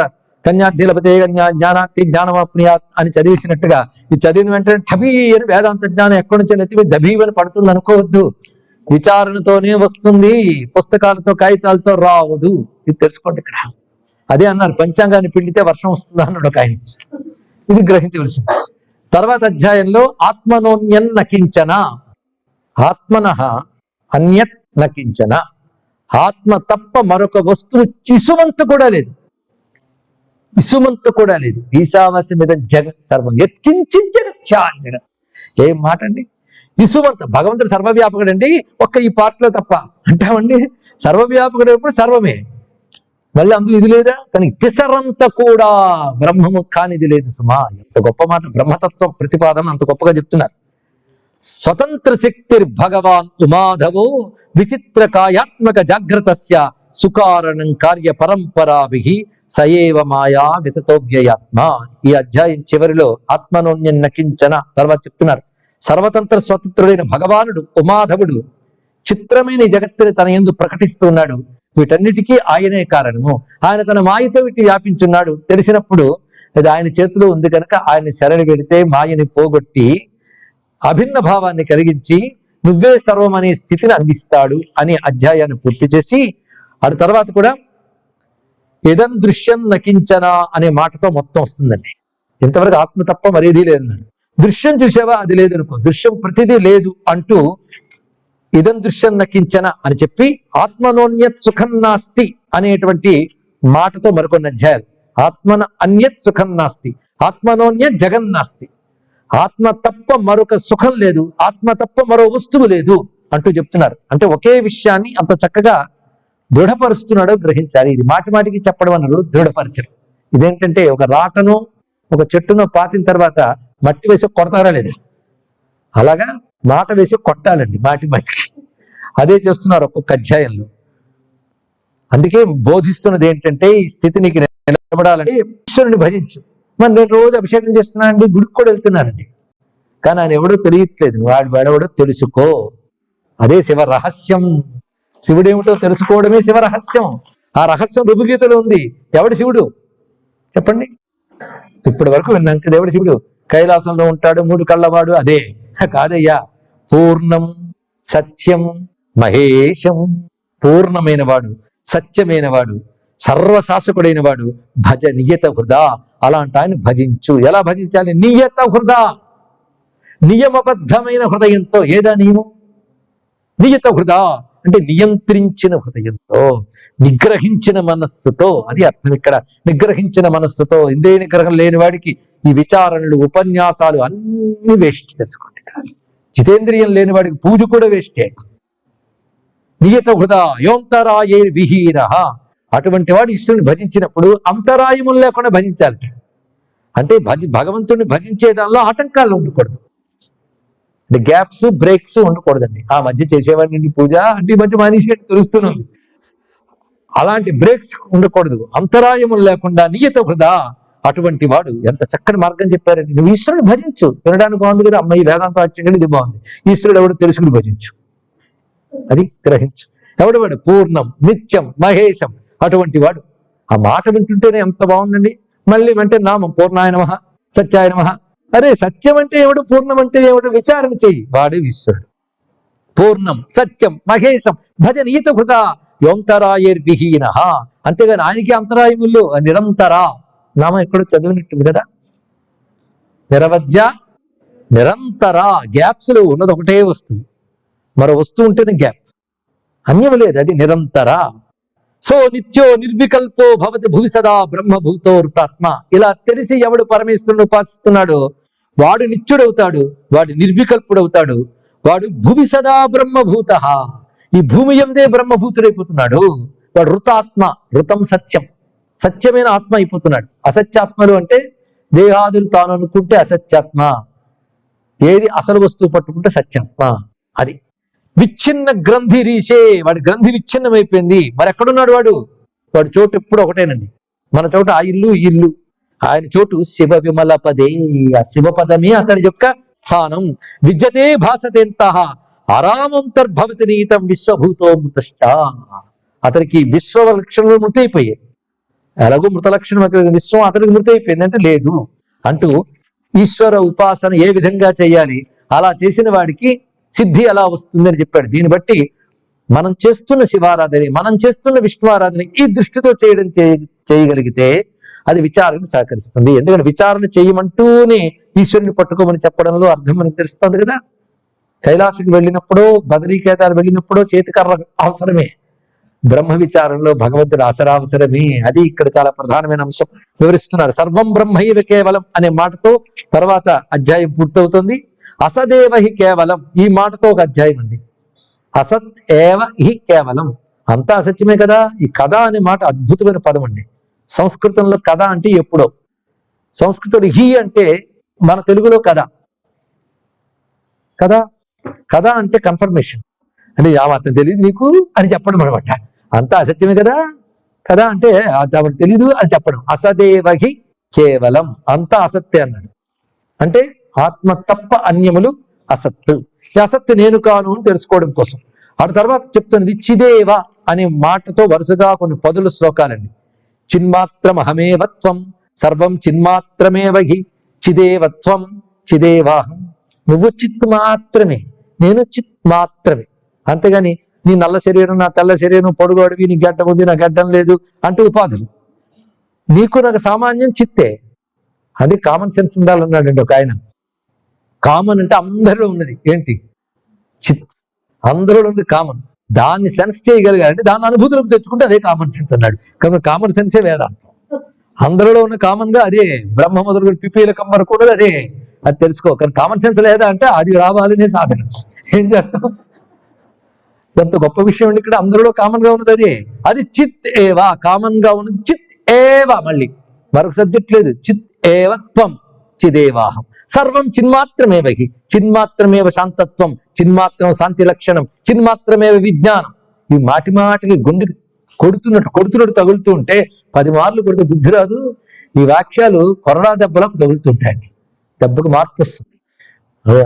కన్యార్థిలపతే జ్ఞానార్థి జ్ఞానమాప్నియాత్ అని చదివేసినట్టుగా ఈ చదివిన వెంటనే ఠబీ అని వేదాంత జ్ఞానం ఎక్కడి నుంచి నెత్తివి దబీవని పడుతుంది అనుకోవద్దు. విచారణతోనే వస్తుంది, పుస్తకాలతో కాగితాలతో రావదు. ఇది తెలుసుకోండి ఇక్కడ. అదే అన్నారు, పంచాంగాన్ని పిండితే వర్షం వస్తుందా అన్నాడు ఒక ఆయన. ఇది గ్రహించవలసింది. తర్వాత అధ్యాయంలో ఆత్మనోన్యన్ నకించన, ఆత్మనః అన్యత్ నకించన. ఆత్మ తప్ప మరొక వస్తువు చిసుమంత కూడా లేదు, ఇసుమంత కూడా లేదు. ఈశావాస్య మీద జగత్ సర్వం ఎత్కించిన జగత్ జగత్. ఏం మాట అండి! ఇసుమంత భగవంతుడు సర్వవ్యాపకుడు అండి, ఒక్క ఈ పాటలో తప్ప అంటామండి. సర్వవ్యాపకుడు ఎప్పుడు సర్వమే, మళ్ళీ అందులో ఇది లేదా? కానీ పిసరంత కూడా బ్రహ్మము కానిది లేదు సుమా. ఎంత గొప్ప మాట! బ్రహ్మతత్వం ప్రతిపాదన అంత గొప్పగా చెప్తున్నారు. స్వతంత్ర శక్తిర్ భగవాన్ ఉమాధవో విచిత్ర కాయాత్మక జాగ్రత్తస్య సుకారణం కార్య పరంపరాభి సయేవ మాయా వితతో వ్యయాత్మ. ఈ అధ్యాయం చివరిలో ఆత్మనోన్యం నకించన తర్వాత చెప్తున్నారు. సర్వతంత్ర స్వతంత్రుడైన భగవానుడు ఉమాధవుడు చిత్రమైన ఈ జగత్తుని తన యందు ప్రకటిస్తున్నాడు. వీటన్నిటికీ ఆయనే కారణము. ఆయన తన మాయతో వీటి వ్యాపించున్నాడు. తెలిసినప్పుడు అది ఆయన చేతిలో ఉంది కనుక ఆయన శరణి పెడితే మాయని పోగొట్టి అభిన్న భావాన్ని కలిగించి నువ్వే సర్వం అనే స్థితిని అందిస్తాడు అనే అధ్యాయాన్ని పూర్తి చేసి ఆ తర్వాత కూడా ఇదం దృశ్యం నకించన అనే మాటతో మొత్తం వస్తుందండి. ఇంతవరకు ఆత్మ తప్ప మరేది లేదన్నాడు. దృశ్యం చూసావా, అది లేదు అనుకో, దృశ్యం ప్రతిదీ లేదు అంటూ ఇదం దృశ్యం నకించన అని చెప్పి ఆత్మనోన్యత్ సుఖం నాస్తి అనేటువంటి మాటతో మరికొన్ని అధ్యాయాలు. ఆత్మన అన్యత్ సుఖం నాస్తి, ఆత్మనోన్యత్ జగన్నాస్తి. ఆత్మ తప్ప మరొక సుఖం లేదు, ఆత్మ తప్ప మరో వస్తువు లేదు అంటూ చెప్తున్నారు. అంటే ఒకే విషయాన్ని అంత చక్కగా దృఢపరుస్తున్నాడో గ్రహించాలి. ఇది మాటి మాటికి చెప్పడం అన్నారు, దృఢపరచడం. ఇదేంటంటే ఒక రాటను ఒక చెట్టును పాతిన తర్వాత మట్టి వేసి కొడతారా లేదా, అలాగా మాట వేసి కొట్టాలండి మాటి మాటికి. అదే చేస్తున్నారు ఒక్కొక్క అధ్యాయంలో. అందుకే బోధిస్తున్నది ఏంటంటే ఈ స్థితి నీకు నిలబడాలంటే ఈశ్వరుని భజించు. మరి నేను రోజు అభిషేకం చేస్తున్నా అండి, గుడికి కూడా వెళ్తున్నానండి, కానీ ఆయన ఎవడో తెలియట్లేదు. వాడెవడో తెలుసుకో, అదే శివ రహస్యం. శివుడేమిటో తెలుసుకోవడమే శివ రహస్యం. ఆ రహస్యం రుభుగీతలో ఉంది. ఎవడు శివుడు చెప్పండి? ఇప్పటి వరకు విన్నాక దేవుడు శివుడు కైలాసంలో ఉంటాడు, 3 కళ్ళవాడు, అదే కాదయ్యా. పూర్ణం సత్యం మహేశం, పూర్ణమైన వాడు, సత్యమైన వాడు, సర్వశాసకుడైన వాడు. భజ నియత హృదా, అలాంటి ఆయన భజించు. ఎలా భజించాలి? నియత హృదా, నియమబద్ధమైన హృదయంతో. ఏదా నియమం? నియత హృదా అంటే నియంత్రించిన హృదయంతో, నిగ్రహించిన మనస్సుతో. అది అర్థం ఇక్కడ. నిగ్రహించిన మనస్సుతో. ఇంద్రియ నిగ్రహం లేని వాడికి ఈ విచారణలు, ఉపన్యాసాలు అన్ని వేస్ట్. తెలుసుకోండి, జితేంద్రియం లేని వాడికి పూజ కూడా వేస్టే. నియత హృదా యోంతరాయే విహీర. అటువంటి వాడు ఈశ్వరుని భజించినప్పుడు అంతరాయములు లేకుండా భజించాలట. అంటే భగవంతుడిని భజించే దానిలో ఆటంకాలు ఉండకూడదు, అంటే గ్యాప్స్ బ్రేక్స్ ఉండకూడదండి. ఆ మధ్య చేసేవాడిని పూజ అంటే ఈ మధ్య మానేసి తెలుస్తుంది. అలాంటి బ్రేక్స్ ఉండకూడదు, అంతరాయములు లేకుండా నియత హృదా. అటువంటి వాడు ఎంత చక్కని మార్గం చెప్పారండి. నువ్వు ఈశ్వరుని భజించు. వినడానికి బాగుంది కదా, అమ్మాయి వేదాంతం వచ్చి ఇది బాగుంది. ఈశ్వరుడు ఎవడు తెలుసుకుని భజించు, అది గ్రహించు. ఎవడు వాడు? పూర్ణం నిత్యం మహేశం, అటువంటి వాడు. ఆ మాట వింటుంటేనే ఎంత బాగుందండి. మళ్ళీ అంటే నామం పూర్ణాయ నమః, సత్యాయ నమః. అరే సత్యం అంటే ఏమిడు, పూర్ణం అంటే ఏమిడు విచారణ చెయ్యి. వాడే ఈశ్వరుడు. పూర్ణం సత్యం మహేశం భజనీత కృత యోంతరాయర్విహీన. అంతేగాని ఆయనకి అంతరాయములు నిరంతర నామం ఎక్కడో చదివినట్టుంది కదా. నిరవధ్య నిరంతర, గ్యాప్స్ లో ఉన్నది ఒకటే వస్తుంది, మరో వస్తువు ఉంటేనే గ్యాప్, అన్యం లేదు, అది నిరంతర. సో నిత్యో నిర్వికల్పో భవతి భువి సదా బ్రహ్మభూతో వృతాత్మ. ఇలా తెలిసి ఎవడు పరమేశ్వరుని ఉపాసిస్తున్నాడో వాడు నిత్యుడవుతాడు, వాడు నిర్వికల్పుడవుతాడు, వాడు భువి సదా బ్రహ్మభూత. ఈ భూమి యందే బ్రహ్మభూతుడైపోతున్నాడు. వాడు ఋతాత్మ, ఋతం సత్యం, సత్యమైన ఆత్మ అయిపోతున్నాడు. అసత్యాత్మలు అంటే దేహాదులు తాను అనుకుంటే అసత్యాత్మ, ఏది అసలు వస్తువు పట్టుకుంటే సత్యాత్మ. అది విచ్ఛిన్న గ్రంథి రీషే, వాడి గ్రంథి విచ్ఛిన్నమైపోయింది. మరి ఎక్కడున్నాడు వాడు? వాడి చోటు ఎప్పుడు ఒకటేనండి. మన చోటు ఆ ఇల్లు ఈ ఇల్లు, ఆయన చోటు శివ విమల పదే. ఆ శివ పదమే అతడి యొక్క స్థానం. విద్యతే భాసతేంత ఆరామంతర్భవతి నీతం విశ్వభూతో మృతశ్చ. అతనికి విశ్వ లక్షణాలు మృతి అయిపోయాయి. ఎలాగో మృత లక్షణం విశ్వం అతనికి మృతి అయిపోయింది అంటే లేదు అంటూ ఈశ్వర ఉపాసన ఏ విధంగా చేయాలి, అలా చేసిన వాడికి సిద్ధి ఎలా వస్తుందని చెప్పాడు. దీన్ని బట్టి మనం చేస్తున్న శివారాధన, మనం చేస్తున్న విష్ణు ఆరాధన ఈ దృష్టితో చేయగలిగితే అది విచారణకు సహకరిస్తుంది. ఎందుకంటే విచారణ చేయమంటూనే ఈశ్వరుని పట్టుకోమని చెప్పడంలో అర్థం మనకు తెలుస్తుంది కదా. కైలాసకి వెళ్ళినప్పుడు, బదరీకేదారు వెళ్ళినప్పుడు చేతికర్ర అవసరమే, బ్రహ్మ విచారంలో భగవంతుడు అసరావసరమే. అది ఇక్కడ చాలా ప్రధానమైన అంశం వివరిస్తున్నారు. సర్వం బ్రహ్మైవ కేవలం అనే మాటతో తర్వాత అధ్యాయం పూర్తవుతుంది. అసదేవ హి కేవలం, ఈ మాటతో ఒక అధ్యాయం అండి. అసత్ ఏవ హి కేవలం, అంతా అసత్యమే కదా. ఈ కథ అనే మాట అద్భుతమైన పదం అండి. సంస్కృతంలో కథ అంటే ఎప్పుడో, సంస్కృతంలో హి అంటే మన తెలుగులో కథ. కథ కథ అంటే కన్ఫర్మేషన్, అంటే అతను తెలియదు నీకు అని చెప్పడం అనమాట. అంతా అసత్యమే కదా. కదా అంటే ఆవిడ తెలీదు అని చెప్పడం. అసదేవహి కేవలం, అంతా అసత్తే అన్నాడు. అంటే ఆత్మ తప్ప అన్యములు అసత్తు. ఈ అసత్తు నేను కాను అని తెలుసుకోవడం కోసం. ఆ తర్వాత చెప్తున్నది చిదేవ అనే మాటతో వరుసగా కొన్ని పదుల శ్లోకాలండి. చిన్మాత్రమహమేవత్వం సర్వం చిన్మాత్రమేవహి చిదేవత్వం చిదేవాహం. నువ్వు చిత్ మాత్రమే, నేను చిత్ మాత్రమే. అంతేగాని నీ నల్ల శరీరం, నా తెల్ల శరీరం, పొడుగు అడివి, నీ గడ్డం ఉంది, నా గడ్డం లేదు అంటూ ఉపాధులు. నీకు నాకు సామాన్యం చిత్తే. అది కామన్ సెన్స్ ఉండాలన్నాడండి ఒక ఆయన. కామన్ అంటే అందరిలో ఉన్నది ఏంటి? చిత్. అందరిలో ఉంది కామన్. దాన్ని సెన్స్ చేయగలిగారంటే దాన్ని అనుభూతులకు తెచ్చుకుంటే అదే కామన్ సెన్స్ అన్నాడు. కాబట్టి కామన్ సెన్సే వేదాంతం. అందరిలో ఉన్న కామన్ గా అదే, బ్రహ్మ మొదలు పిపీలకం వరకు ఉన్నది అదే. అది తెలుసుకో. కానీ కామన్ సెన్స్ లేదా అంటే అది రావాలనే సాధన. ఏం చేస్తాం? ఎంత గొప్ప విషయం అండి. ఇక్కడ అందరిలో కామన్ గా ఉన్నది అదే. అది చిత్ ఏవా, కామన్ గా ఉన్నది చిత్ ఏవా. మళ్ళీ మరొక సబ్జెక్ట్ లేదు. చిత్ ఏవత్వం చిదేవాహం. సర్వం చిన్మాత్రమేవహి, చిన్మాత్రమేవ శాంతత్వం, చిన్మాత్రం శాంతి లక్షణం, చిన్మాత్రమేవ విజ్ఞానం. ఈ మాటి మాటికి గుండెకి కొడుతున్నట్టు తగులుతూ ఉంటే 10 మార్లు కొడితే బుద్ధి రాదు. ఈ వాక్యాలు కొరడా దెబ్బలకు తగులుతుంటాయండి. దెబ్బకు మార్పు వస్తుంది.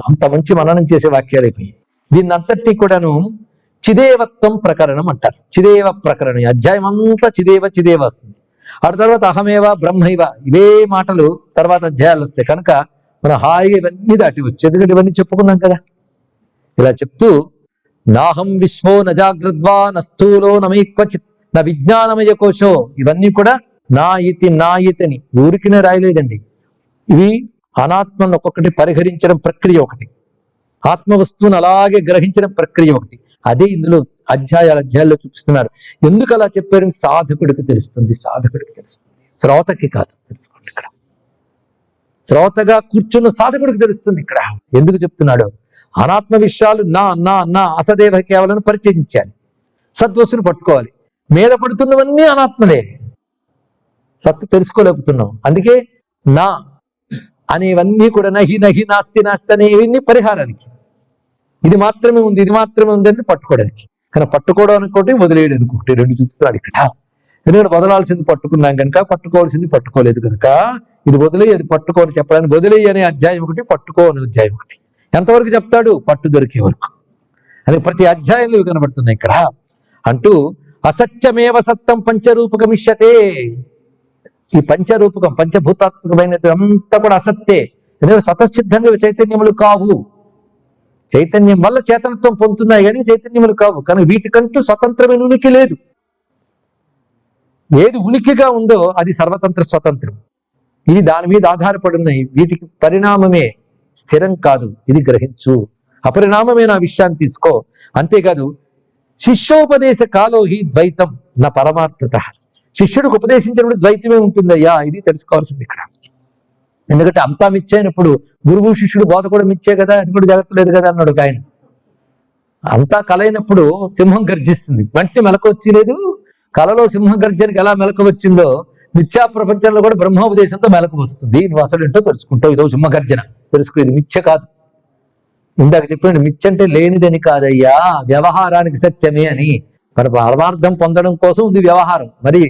అంత మంచి మననం చేసే వాక్యాలు అయిపోయి. దీన్ని అంతటి కూడాను చిదేవత్వం ప్రకరణం అంటారు. చిదేవ ప్రకరణం. అధ్యాయం అంతా చిదేవ చిదేవ వస్తుంది. ఆ తర్వాత అహమేవ బ్రహ్మైవ ఇవే మాటలు తర్వాత అధ్యాయాలు వస్తాయి. కనుక మనం హాయిగా ఇవన్నీ దాటివచ్చు. ఎందుకంటే ఇవన్నీ చెప్పుకున్నాం కదా. ఇలా చెప్తూ నాహం విశ్వో నజాగ్రద్వా నస్థూలో నమైక్వచిత్ నా విజ్ఞానమయ కోశో, ఇవన్నీ కూడా నా ఇతిని ఊరికినే రాయలేదండి. ఇవి అనాత్మను ఒక్కొక్కటి పరిహరించడం ప్రక్రియ ఒకటి, ఆత్మ వస్తువును అలాగే గ్రహించడం ప్రక్రియ ఒకటి. అదే ఇందులో అధ్యాయాల్లో చూపిస్తున్నారు. ఎందుకు అలా చెప్పారని సాధకుడికి తెలుస్తుంది. శ్రోతకి కాదు. తెలుసుకోండి. ఇక్కడ శ్రోతగా కూర్చున్న సాధకుడికి తెలుస్తుంది. ఇక్కడ ఎందుకు చెప్తున్నాడు? అనాత్మ విషయాలు నా నా నా అసదేవ కేవలం పరిచయించాలి. సద్వస్తుని పట్టుకోవాలి. మీద పడుతున్నవన్నీ అనాత్మలే. సత్తు తెలుసుకోలేకపోతున్నాం. అందుకే నా అనేవన్నీ కూడా నహి నహి నాస్తి నాస్తి అనేవన్నీ పరిహారానికి. ఇది మాత్రమే ఉంది అనేది పట్టుకోవడానికి. కానీ పట్టుకోవడం అనుకోటి, వదిలేయడం అనుకోటి, రెండు చూపిస్తున్నాడు ఇక్కడ. ఎందుకంటే వదలాల్సింది పట్టుకున్నాం కనుక, పట్టుకోవాల్సింది పట్టుకోలేదు కనుక ఇది వదిలేయి అది పట్టుకోని చెప్పడానికి వదిలేయి అనే అధ్యాయం ఒకటి, పట్టుకోని అధ్యాయం ఒకటి. ఎంతవరకు చెప్తాడు? పట్టు దొరికే వరకు. అది ప్రతి అధ్యాయంలో కనబడుతున్నాయి ఇక్కడ. అంటూ అసత్యమేవ సత్తం పంచరూపకమిష్యతే. ఈ పంచరూపకం పంచభూతాత్మకమైనది అంతా కూడా అసత్తే. ఎందుకంటే స్వతసిద్ధంగా చైతన్యములు కావు. చైతన్యం వల్ల చేతనత్వం పొందుతున్నాయి కానీ చైతన్యములు కావు. కనుక వీటికంటూ స్వతంత్రమైన ఉనికి లేదు. ఏది ఉనికిగా ఉందో అది సర్వతంత్ర స్వతంత్రం. ఇవి దాని మీద ఆధారపడి ఉన్నాయి. వీటికి పరిణామమే స్థిరం కాదు. ఇది గ్రహించు. అపరిణామమైన ఆ విషయాన్ని తీసుకో. అంతేకాదు శిష్యోపదేశ కాలో హి ద్వైతం నా పరమార్థత. శిష్యుడికి ఉపదేశించినప్పుడు ద్వైతమే ఉంటుందయ్యా. ఇది తెలుసుకోవాల్సింది ఇక్కడ. ఎందుకంటే అంతా మిచ్చైనప్పుడు గురువు శిష్యుడు బోధ కూడా మిచ్చే కదా, అది కూడా జగత్తు లేదు కదా అన్నాడు ఆయన. అంతా కలైనప్పుడు సింహం గర్జిస్తుంది, వంటి మెలకు వచ్చి లేదు. కలలో సింహం గర్జనకి ఎలా మెలకు వచ్చిందో మిథ్యా ప్రపంచంలో కూడా బ్రహ్మోపదేశంతో మెలకు వస్తుంది. నువ్వు అసలు ఏంటో తెలుసుకుంటావు. ఇదో సింహ గర్జన తెలుసుకో. ఇది మిథ్య కాదు. ఇందాక చెప్పండి, మిథ్య అంటే లేనిదని కాదయ్యా, వ్యవహారానికి సత్యమే అని. మన పరమార్థం పొందడం కోసం ఉంది వ్యవహారం. మరి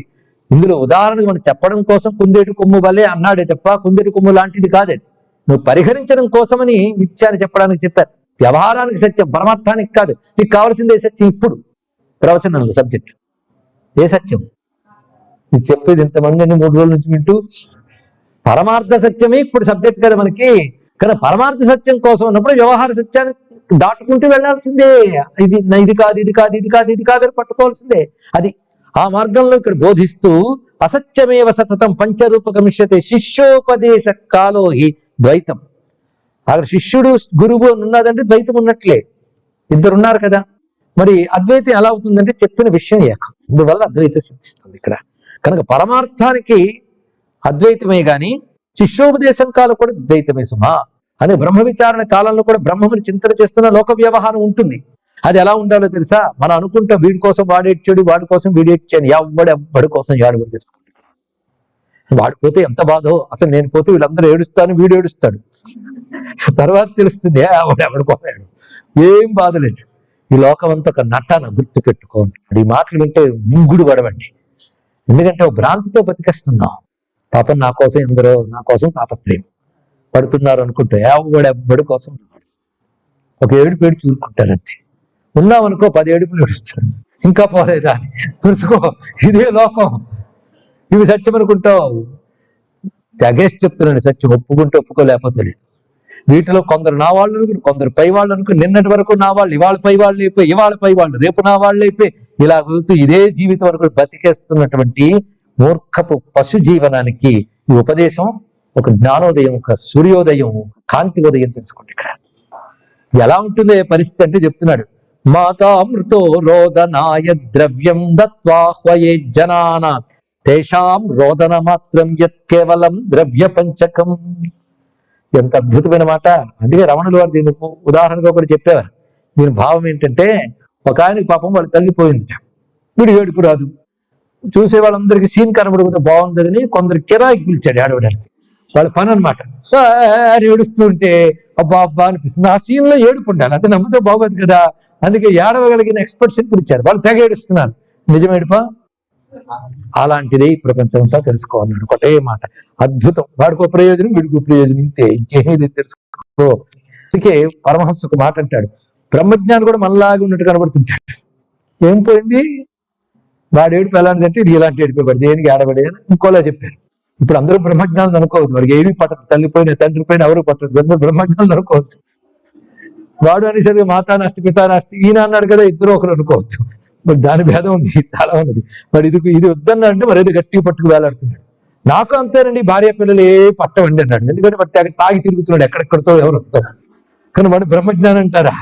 ఇందులో ఉదాహరణకు మనం చెప్పడం కోసం కుందేటి కొమ్ము వలే అన్నాడే తప్ప కుందేటి కొమ్ము లాంటిది కాదు. అది నువ్వు పరిహరించడం కోసమని మిథ్య అని చెప్పడానికి చెప్పారు. వ్యవహారానికి సత్యం, పరమార్థానికి కాదు. నీకు కావాల్సిందే సత్యం. ఇప్పుడు ప్రవచనంలో సబ్జెక్ట్ ఏ సత్యం నీకు చెప్పేది? ఇంతమంది 3 రోజుల నుంచి వింటూ పరమార్థ సత్యమే ఇప్పుడు సబ్జెక్ట్ కదా మనకి. కానీ పరమార్థ సత్యం కోసం ఉన్నప్పుడు వ్యవహార సత్యాన్ని దాటుకుంటూ వెళ్లాల్సిందే. ఇది కాదు, ఇది కాదు, ఇది కాదు, ఇది కాదని పట్టుకోవాల్సిందే. అది ఆ మార్గంలో ఇక్కడ బోధిస్తూ అసత్యమేవ సతతం పంచరూపకమిష్యతే శిష్యోపదేశ కాలో హి ద్వైతం. అక్కడ శిష్యుడు గురువు ఉన్నదంటే ద్వైతం ఉన్నట్లే. ఇద్దరున్నారు కదా. మరి అద్వైతం ఎలా అవుతుందంటే చెప్పిన విషయం ఏకం. అందువల్ల అద్వైతం సిద్ధిస్తుంది ఇక్కడ. కనుక పరమార్థానికి అద్వైతమే గాని శిష్యోపదేశం కాలం కూడా ద్వైతమే సుమా. అదే బ్రహ్మ విచారణ కాలంలో కూడా బ్రహ్మముని చింతన చేస్తున్న లోక వ్యవహారం ఉంటుంది. అది ఎలా ఉండాలో తెలుసా? మనం అనుకుంటాం వీడి కోసం వాడేడ్చాడు, వాడి కోసం వీడేడ్చాడు. ఎవడి కోసం ఏడుబడి చేసుకుంటాడు. వాడు పోతే ఎంత బాధో. అసలు నేను పోతే వీళ్ళందరూ ఏడుస్తాను, వీడు ఏడుస్తాడు. తర్వాత తెలుస్తుంది ఎవడి కోసం ఏం బాధ లేదు. ఈ లోకం అంతా ఒక నటన, గుర్తు పెట్టుకోండి. ఈ మాటలు వింటే మింగుడు పడవండి. ఎందుకంటే ఒక భ్రాంతితో బతికేస్తున్నాం. పాపం నా కోసం ఎందరో నా కోసం తాపత్రయం పడుతున్నారు అనుకుంటే ఎవడి కోసం ఒక ఏడుపు చూరుకుంటారు అంతే. ఉన్నామనుకో 10 ఏడుపులు ఏడుస్తాడు. ఇంకా పోలేదా తుడుచుకో, ఇదే లోకం, ఇవి సత్యం అనుకుంటావు. తెగేసి చెప్తున్నాను సత్యం. ఒప్పుకుంటే ఒప్పుకోలేకపోతే లేదు. వీటిలో కొందరు నా వాళ్ళు అనుకుని, కొందరు పై వాళ్ళు అనుకుని, నిన్నటి వరకు నా వాళ్ళు, ఇవాళ పై వాళ్ళు అయిపోయి, ఇవాళ పై వాళ్ళు రేపు నా వాళ్ళు అయిపోయి, ఇలా వెళ్తూ ఇదే జీవితం వరకు బతికేస్తున్నటువంటి మూర్ఖపు పశు జీవనానికి ఈ ఉపదేశం ఒక జ్ఞానోదయం, ఒక సూర్యోదయం, కాంతి ఉదయం తెలుసుకోండి. ఇక్కడ ఎలా ఉంటుందో పరిస్థితి అంటే చెప్తున్నాడు. మాతామృతో రోదనాయ ద్రవ్యం దత్వాహ్వయే జనాన తేషాం రోదన మాత్రం యత్ కేవలం ద్రవ్య పంచకం. ఎంత అద్భుతమైన మాట. అందుకే రమణుల వారు దీని ఉదాహరణగా ఒకటి చెప్పేవారు. దీని భావం ఏంటంటే, ఒక ఆయనకి పాపం వాళ్ళ తల్లిపోయిందిట. వీడు ఏడుపు రాదు. చూసే వాళ్ళందరికీ సీన్ కనబడిపోతే బాగుండదని కొందరు కిరాయికి పిలిచాడు ఏడవడానికి. వాళ్ళ పని అనమాట. ఏడుస్తుంటే అబ్బా అబ్బా అనిపిస్తుంది. ఆ సీన్ లో ఏడుపు ఉండాలి, అంటే నమ్మితే బాగోదు కదా. అందుకే ఏడవగలిగిన ఎక్స్పర్ట్స్ ని పిలిచారు. వాళ్ళు తెగ ఏడుస్తున్నారు. నిజమేడుపా? అలాంటిదే ఈ ప్రపంచం అంతా తెలుసుకోవాలన్నాడు. ఒకటే మాట, అద్భుతం. వాడికో ప్రయోజనం, వీడికో ప్రయోజనం, ఇంతే, ఇంకేమీ తెలుసుకో. అందుకే పరమహంస ఒక మాట అంటాడు, బ్రహ్మజ్ఞాని కూడా మనలాగా ఉన్నట్టు కనబడుతుంటాడు. ఏం పోయింది? వాడు ఏడుపు ఎలాంటిదంటే ఇది ఇలాంటి ఏడిపోబడి దేనికి ఆడబడి అని ఇంకోలా చెప్పారు. ఇప్పుడు అందరూ బ్రహ్మజ్ఞానం అనుకోవద్దు. వాడికి ఏమీ పట్టదు. తల్లిపోయిన తండ్రి పైన ఎవరు పట్టదు. బ్రహ్మజ్ఞానం అనుకోవచ్చు. వాడు అనేసరికి మాతా నాస్తి పితా నాస్తి ఈయన అన్నాడు కదా, ఇద్దరు ఒకరు అనుకోవచ్చు. మరి దాని భేదం ఉంది, చాలా ఉన్నది. మరి ఇది వద్దన్నా అంటే మరి ఏదో గట్టిగా పట్టుకు వేలాడుతున్నాడు. నాకు అంతేనండి, భార్య పిల్లలు ఏ పట్టవండి అన్నాడు. ఎందుకంటే వాడు తాగి తిరుగుతున్నాడు ఎక్కడెక్కడితో, ఎవరు వస్తాం. కానీ వాడు బ్రహ్మజ్ఞానం అంటారా?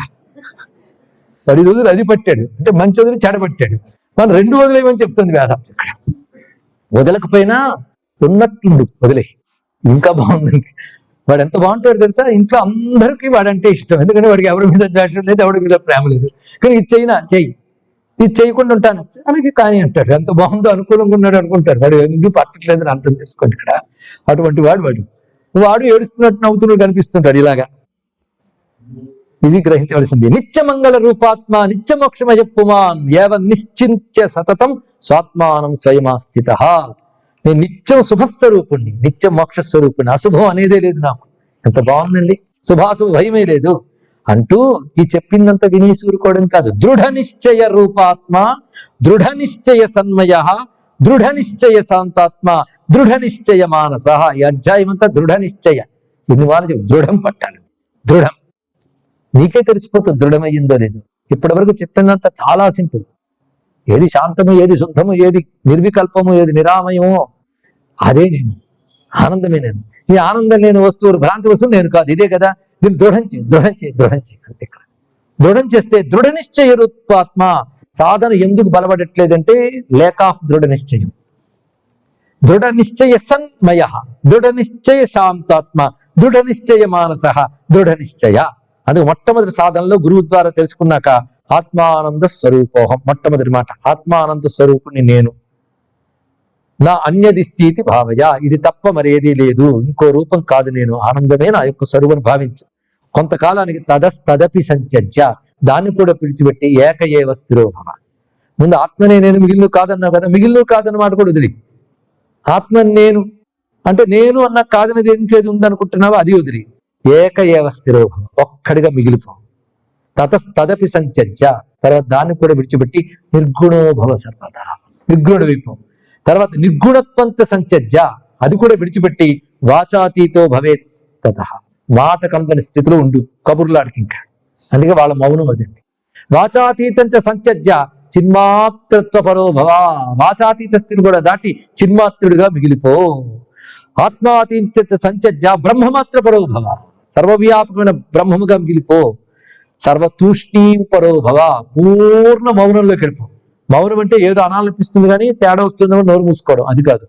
10 రోజులు అది పట్టాడు అంటే మంచి వదిలి చెడబట్టాడు. మనం 2 వదిలేయమని చెప్తుంది వేదాంతం. ఇక్కడ వదలకపోయినా ఉన్నట్టుండు వదిలే, ఇంకా బాగుందండి. వాడు ఎంత బాగుంటాడు తెలుసా? ఇంట్లో అందరికీ వాడంటే ఇష్టం. ఎందుకంటే వాడికి ఎవరి మీద ద్వేషం లేదు, ఎవరి మీద ప్రేమ లేదు. కానీ ఇది చెయ్యి, ఇది చేయకుండా ఉంటాను అలాగే కానీ అంటాడు. ఎంత బాగుందో, అనుకూలంగా ఉన్నాడు అనుకుంటాడు. వాడు ఎందుకు పట్టట్లేదని అర్థం చేసుకోండి. ఇక్కడ అటువంటి వాడు ఏడుస్తున్నట్టు నవ్వుతున్నట్టు కనిపిస్తుంటాడు. ఇలాగా ఇది గ్రహించవలసింది. నిత్యమంగళ రూపాత్మ నిత్యమోక్షమయ పుమాన్ ఏవ నిశ్చింత్య సతతం స్వాత్మానం స్వయమాస్థిత. నేను నిత్యం శుభస్వరూపుణ్ణి, నిత్యం మోక్షస్వరూపుణ్ణి. అశుభం అనేదే లేదు నాకు. ఎంత బాగుందండి. శుభాశుభ భయమే లేదు. అంటూ ఈ చెప్పిందంత వినేసి ఊరుకోవడం కాదు. దృఢ నిశ్చయ రూపాత్మ, దృఢ నిశ్చయ సన్మయ, దృఢ నిశ్చయ శాంతాత్మ, దృఢ నిశ్చయ మానస. ఈ అధ్యాయం అంతా దృఢ నిశ్చయ. ఇన్ని వాళ్ళు దృఢం పట్టాలి. దృఢం నీకే తెలిసిపోతుంది దృఢమయ్యిందో లేదు. ఇప్పటి వరకు చెప్పినంత చాలా సింపుల్. ఏది శాంతము, ఏది శుద్ధము, ఏది నిర్వికల్పము, ఏది నిరామయమో అదే నేను, ఆనందమే నేను. ఈ ఆనందం లేని వస్తువులు, భ్రాంతి వస్తువులు నేను కాదు. ఇదే కదా. దీన్ని దృఢం చేయి, దృఢం చేయి, దృఢం చేయి అంతే. ఇక్కడ దృఢం చేస్తే దృఢ నిశ్చయ రూపాత్మ. సాధన ఎందుకు బలపడట్లేదంటే లేక్ ఆఫ్ దృఢ నిశ్చయం. దృఢ నిశ్చయ సన్మయ, దృఢ నిశ్చయ శాంతాత్మ, దృఢ నిశ్చయ మానస, దృఢ నిశ్చయ. అందుకు మొట్టమొదటి సాధనలో గురువు ద్వారా తెలుసుకున్నాక ఆత్మానంద స్వరూపోహం. మొట్టమొదటి మాట ఆత్మానంద స్వరూపుని నేను. నా అన్యది స్థితి భావయ, ఇది తప్ప మరేదీ లేదు, ఇంకో రూపం కాదు నేను, ఆనందమే నా యొక్క స్వరూపం భావించు. కొంతకాలానికి తదపి సంత్యజ్య, దాన్ని కూడా పిడిచిపెట్టి ఏక ఏవ స్థిరో భవ. ముందు ఆత్మనే నేను, మిగిలిన కాదన్నావు కదా, మిగిలిన కాదన్న మాట కూడా వదిలి ఆత్మ నేను అంటే నేను అన్న కాదనేది ఇంకేది ఉందనుకుంటున్నావో అది వదిలి ఏక ఏవ స్థిరో భవ, ఒక్కడిగా మిగిలిపో. తదపి సంత్యజ్య, తర్వాత దాన్ని కూడా విడిచిపెట్టి నిర్గుణో భవ సర్వదా, నిర్గుణుడిపో. తర్వాత నిర్గుణత్వంచ సంత్యజ్య, అది కూడా విడిచిపెట్టి వాచాతీతో భవేత్ తతః, మాట కందని స్థితిలో ఉండు, కబుర్లాడికి ఇంకా. అందుకే వాళ్ళ మౌనం అదండి. వాచాతీతంచ సంత్యజ్య చిన్మాత్రత్వపరో భవ, వాచాతీత స్థితిని కూడా దాటి చిన్మాత్రుడిగా మిగిలిపో. ఆత్మాతీత సంత్యజ్య బ్రహ్మమాత్ర పరో భవ, సర్వవ్యాపకమైన బ్రహ్మముగా మిగిలిపో. సర్వతూష్ణీం పరో భవ, పూర్ణ మౌనంలోకి వెళ్ళిపో. మౌనం అంటే ఏదో అనాలనిపిస్తుంది కానీ తేడా వస్తుందేమో నోరు మూసుకోవడం, అది కాదు.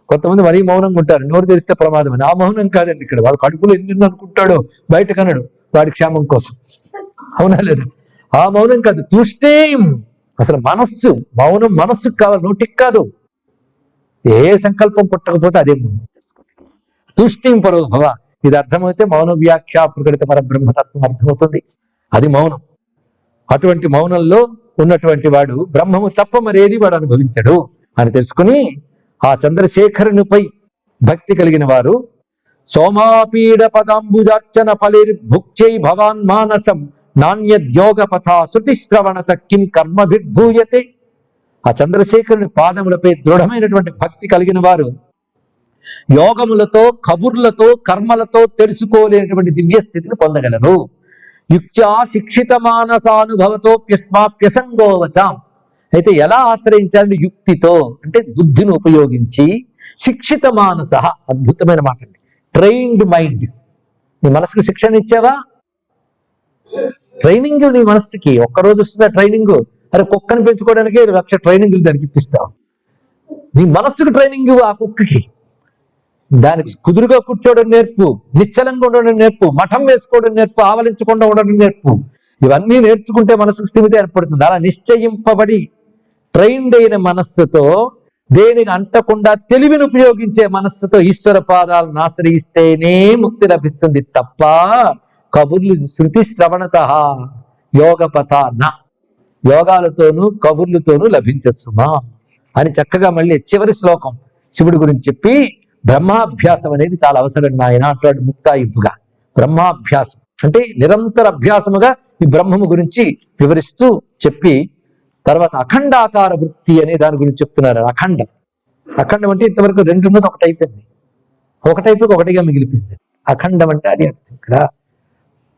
కొంతమంది మరీ మౌనంగా ఉంటారు, నోరు తెరిస్తే ప్రమాదం అని. ఆ మౌనం కాదండి ఇక్కడ. వాడు కడుపులో ఎన్ని అనుకుంటాడో బయట కనడు, వాడి క్షేమం కోసం. అవునా లేదా? ఆ మౌనం కాదు, తూష్ణీం. అసలు మనస్సు మౌనం, మనస్సుకు కావాలి, నోటికి కాదు. ఏ సంకల్పం పుట్టకపోతే అదే మౌనం. తూష్ణీం పరో భవ, ఇది అర్థమైతే మౌన వ్యాఖ్య ప్రకటిత పరబ్రహ్మతత్వం అర్థమవుతుంది. అది మౌనం. అటువంటి మౌనంలో ఉన్నటువంటి వాడు బ్రహ్మము తప్ప మరేది వాడు అనుభవించడు అని తెలుసుకుని ఆ చంద్రశేఖరునిపై భక్తి కలిగిన వారు సోమాపీడ పదాంబుజార్చన ఫలిర్భుక్చై భవాన్ మానసం నాణ్యద్యోగ పథ శృతిశ్రవణత కిం కర్మభిర్భూయతే. ఆ చంద్రశేఖరుని పాదములపై దృఢమైనటువంటి భక్తి కలిగిన వారు యోగములతో, కబుర్లతో, కర్మలతో తెలుసుకోలేనటువంటి దివ్య స్థితిని పొందగలరు. యుక్త్యా శిక్షిత మానసానుభవతో ప్యస్మాప్యసంగోవచాం. అయితే ఎలా ఆశ్రయించాలంటే యుక్తితో, అంటే బుద్ధిని ఉపయోగించి. శిక్షిత మానస, అద్భుతమైన మాట అండి. Trained mind. నీ మనసుకి శిక్షణ ఇచ్చావా? ట్రైనింగ్ నీ మనస్సుకి ఒక్కరోజు వస్తుందా ట్రైనింగ్? అరే కుక్కని పెంచుకోవడానికి 1,00,000 ట్రైనింగ్లు దానికి ఇప్పిస్తావు. నీ మనస్సుకు ట్రైనింగ్ ఆ కుక్కకి. దానికి కుదురుగా కూర్చోవడం నేర్పు, నిశ్చలంగా ఉండడం నేర్పు, మఠం వేసుకోవడం నేర్పు, ఆవలించకుండా ఉండడం నేర్పు. ఇవన్నీ నేర్చుకుంటే మనసుకు స్థిమితి ఏర్పడుతుంది. అలా నిశ్చయింపబడి ట్రైన్డ్ అయిన మనస్సుతో, దేనికి అంటకుండా తెలివిని ఉపయోగించే మనస్సుతో ఈశ్వర పాదాలను ఆశ్రయిస్తేనే ముక్తి లభిస్తుంది తప్ప కబుర్లు శృతి శ్రవణత యోగపథ నా, యోగాలతోనూ కబుర్లతోనూ లభించచ్చుమా అని చక్కగా మళ్ళీ చివరి శ్లోకం శివుడి గురించి చెప్పి, బ్రహ్మాభ్యాసం అనేది చాలా అవసరం నాయన అట్లాంటి ముక్తాయింపుగా. బ్రహ్మాభ్యాసం అంటే నిరంతర అభ్యాసముగా ఈ బ్రహ్మము గురించి వివరిస్తూ చెప్పి తర్వాత అఖండాకార వృత్తి అనే దాని గురించి చెప్తున్నారు. అఖండం అంటే ఇంతవరకు 2 ఉన్నది ఒకటైపోయింది, ఒకటైపోయి ఒకటిగా మిగిలిపోయింది. అఖండం అంటే అది అర్థం. ఇక్కడ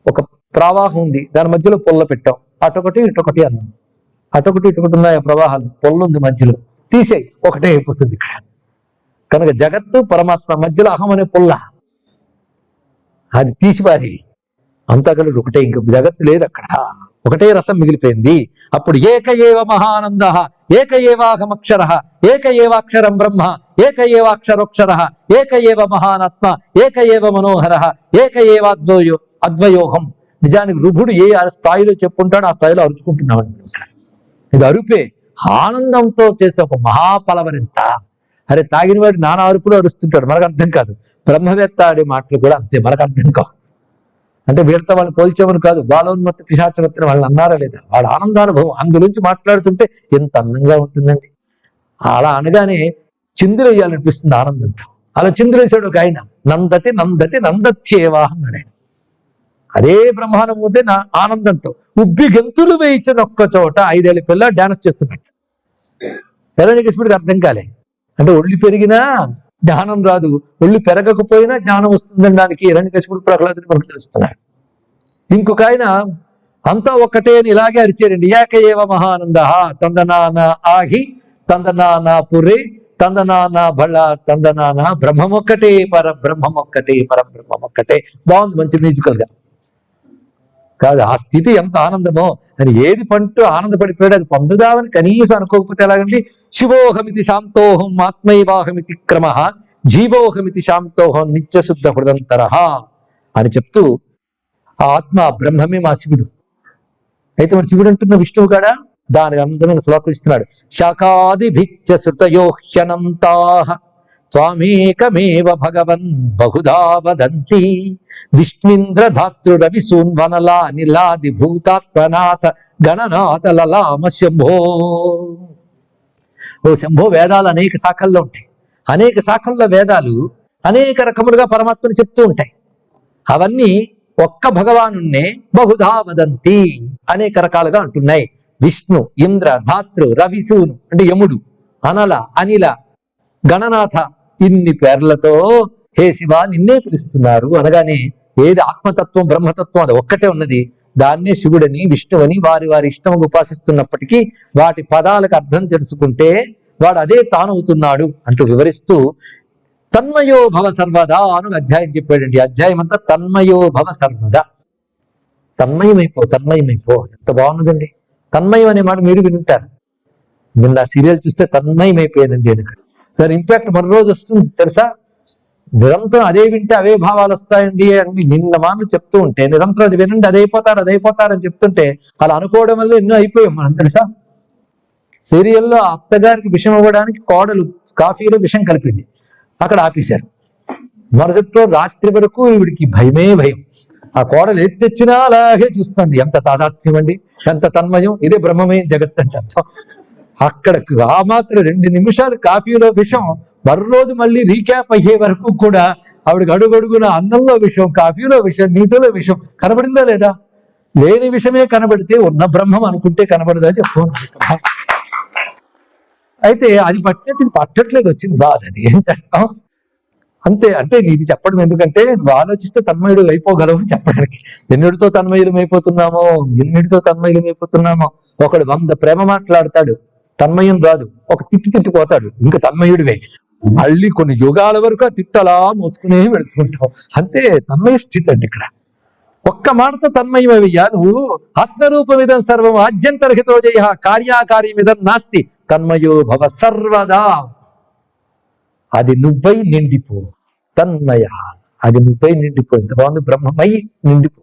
ఒక ప్రవాహం ఉంది, దాని మధ్యలో పొల్ల పెట్టాం, అటొకటి ఇటొకటి అన్నాం. అటొకటి ఇటొకటి ఉన్నాయి ప్రవాహాలు, పొల్లు ఉంది మధ్యలో, తీసేయి ఒకటే అయిపోతుంది ఇక్కడ. కనుక జగత్తు పరమాత్మ మధ్యలో అహం అనే పొల్ల, అది తీసిపారి అంతా కలిసి ఒకటే, ఇంక జగత్తు లేదు అక్కడ, ఒకటే రసం మిగిలిపోయింది. అప్పుడు ఏక ఏవ మహానంద, ఏక ఏవాహమక్షర, ఏక ఏవాక్షరం బ్రహ్మ, ఏక ఏవాక్షరోక్షర, ఏక ఏవ మహానాత్మ, ఏక ఏవ మనోహర, ఏక ఏవాద్వయో అద్వయోహం. నిజానికి రుభుడు ఏ స్థాయిలో చెప్పుకుంటాడో ఆ స్థాయిలో అరుచుకుంటున్నాడు. ఇది అరుపే, ఆనందంతో చేసే ఒక మహాపలవరింత. అరే తాగినవాడు నానా అరుపులు అరుస్తుంటాడు, మనకు అర్థం కాదు. బ్రహ్మవేత్త ఆడే మాటలు కూడా అంతే, మనకు అర్థం కావు. అంటే వీళ్ళతో వాళ్ళు పోల్చేమని కాదు, బాలోన్మత్తి పిశాచమత్తిని వాళ్ళని అన్నారా లేదా, వాడు ఆనందానుభవం అందులోంచి మాట్లాడుతుంటే ఎంత అందంగా ఉంటుందండి. అలా అనగానే చిందులేయాలనిపిస్తుంది ఆనందంతో. అలా చిందులేసాడు ఒక ఆయన, నందతి నందతి నందత్యేవా అన్నాడు ఆయన. అదే బ్రహ్మానుభూతి నా ఆనందంతో ఉబ్బి గెంతులు వేయించిన ఒక్క చోట 5 ఏళ్ల పిల్ల డాన్స్ చేస్తున్నట్టు. హిరణ్యకశిపుడికి అర్థం కాలే. అంటే ఒళ్ళు పెరిగినా జ్ఞానం రాదు, ఒళ్ళు పెరగకపోయినా జ్ఞానం వస్తుందనడానికి హిరణ్యకశిపుడు ప్రహ్లాదుని మనకు తెలుస్తున్నాడు. ఇంకొక ఆయన అంతా ఒక్కటే అని ఇలాగే అరిచారండి. ఏక ఏవ మహానంద తందనాన ఆహి తందనాన పురే తందనాన బళ తందనాన బ్రహ్మమొక్కటే పరబ్రహ్మమొక్కటే పరబ్రహ్మమొక్కటే. బాగుంది, మంచి మ్యూజికల్ గా. కాదు, ఆ స్థితి ఎంత ఆనందమో అని ఏది పంటూ ఆనందపడిపోయాడు. అది పొందుదామని కనీసం అనుకోకపోతే ఎలాగండి? శివోహమితి శాంతోహం ఆత్మైవాహమితి క్రమ జీవోహమితి శాంతోహం నిత్యశుద్ధ హృదంతర అని చెప్తూ ఆ ఆత్మ బ్రహ్మమే మా శివుడు. అయితే మరి శివుడు అంటున్న విష్ణువు కాడా? దాని అందమైన శ్లోకం ఇస్తున్నాడు. శాకాదిభిచ్చ శృతయోహ్యనంతాః త్వామేకమేవ భగవన్ బహుధా వదంతి విష్ణుంద్ర ధాతృరవిసూన్వనలా నిలాది భూతాత్మనాథ గణనాథ లలామ శంభో. ఓ శంభో, వేదాలు అనేక శాఖల్లో ఉంటాయి. అనేక శాఖల్లో వేదాలు అనేక రకములుగా పరమాత్మని చెప్తూ ఉంటాయి. అవన్నీ ఒక్క భగవానున్నే బహుధా వదంతి, అనేక రకాలుగా అంటున్నాయి. విష్ణు, ఇంద్ర, ధాతృ, రవిసూను అంటే యముడు, అనల, అనిల, గణనాథ, ఇన్ని పేర్లతో హే శివ నిన్నే పిలుస్తున్నారు అనగానే ఏది ఆత్మతత్వం బ్రహ్మతత్వం అది ఒక్కటే ఉన్నది. దాన్నే శివుడని విష్ణువని వారి వారి ఇష్టం ఉపాసిస్తున్నప్పటికీ వాటి పదాలకు అర్థం తెలుసుకుంటే వాడు అదే తానవుతున్నాడు అంటూ వివరిస్తూ తన్మయో భవ సర్వదా అని అధ్యాయం చెప్పాడండి. అధ్యాయం అంతా తన్మయో భవ సర్వదా. తన్మయమైపో. ఎంత బాగున్నదండి. తన్మయం అనే మాట మీరు వినుంటారు. నిన్న సీరియల్ చూస్తే తన్మయమైపోయానండి అని. దాని ఇంపాక్ట్ మరో రోజు వస్తుంది తెలుసా. నిరంతరం అదే వింటే అవే భావాలు వస్తాయండి అని నిన్న మాటలు చెప్తూ ఉంటే, నిరంతరం అది వినండి అదైపోతారని చెప్తుంటే అలా అనుకోవడం వల్ల ఎన్నో అయిపోయాం మనం తెలుసా. సీరియల్లో అత్తగారికి విషం ఇవ్వడానికి కోడలు కాఫీలో విషం కలిపింది, అక్కడ ఆపేశారు. మరుసట్లో రాత్రి వరకు ఈవిడికి భయమే భయం. ఆ కోడలు ఏది తెచ్చినా అలాగే చూస్తుంది. ఎంత తాదాత్మ్యం అండి, ఎంత తన్మయం. ఇదే బ్రహ్మమే జగత్ అంటే అర్థం. అక్కడకు ఆ మాత్రం 2 నిమిషాలు కాఫీలో విషం, మరోజు మళ్ళీ రీక్యాప్ అయ్యే వరకు కూడా ఆవిడకి అడుగడుగున అన్నంలో విషం, కాఫీలో విషం, నీటిలో విషం. కనబడిందా లేదా? లేని విషమే కనబడితే ఉన్న బ్రహ్మం అనుకుంటే కనబడదా చెప్పు. అయితే అది పట్టినట్టు ఇది పట్టట్లేదు, వచ్చింది బాధ. అది ఏం చేస్తాం అంతే. అంటే ఇది చెప్పడం ఎందుకంటే నువ్వు ఆలోచిస్తే తన్మయుడు అయిపోగలవు చెప్పడానికి. ఎన్నిటితో తన్మయులమైపోతున్నామో ఒకడు 100 ప్రేమ మాట్లాడతాడు, తన్మయం రాదు. ఒక తిట్టిపోతాడు, ఇంకా తన్మయుడివే. మళ్ళీ కొన్ని యుగాల వరకు ఆ తిట్టలా మోసుకునే వెళుతుంటావు. అంతే తన్మయ స్థితి అండి. ఇక్కడ ఒక్క మాటతో తన్మయమయ్యా నువ్వు. ఆత్మరూపమిదం సర్వం ఆద్యంతర్హితో జయ కార్యాకార్యమిదం నాస్తి తన్మయో భవ సర్వదా. అది నువ్వై నిండిపో. తన్మయ, అది నువ్వై నిండిపో. ఎంత బాగుంది, బ్రహ్మమై నిండిపో.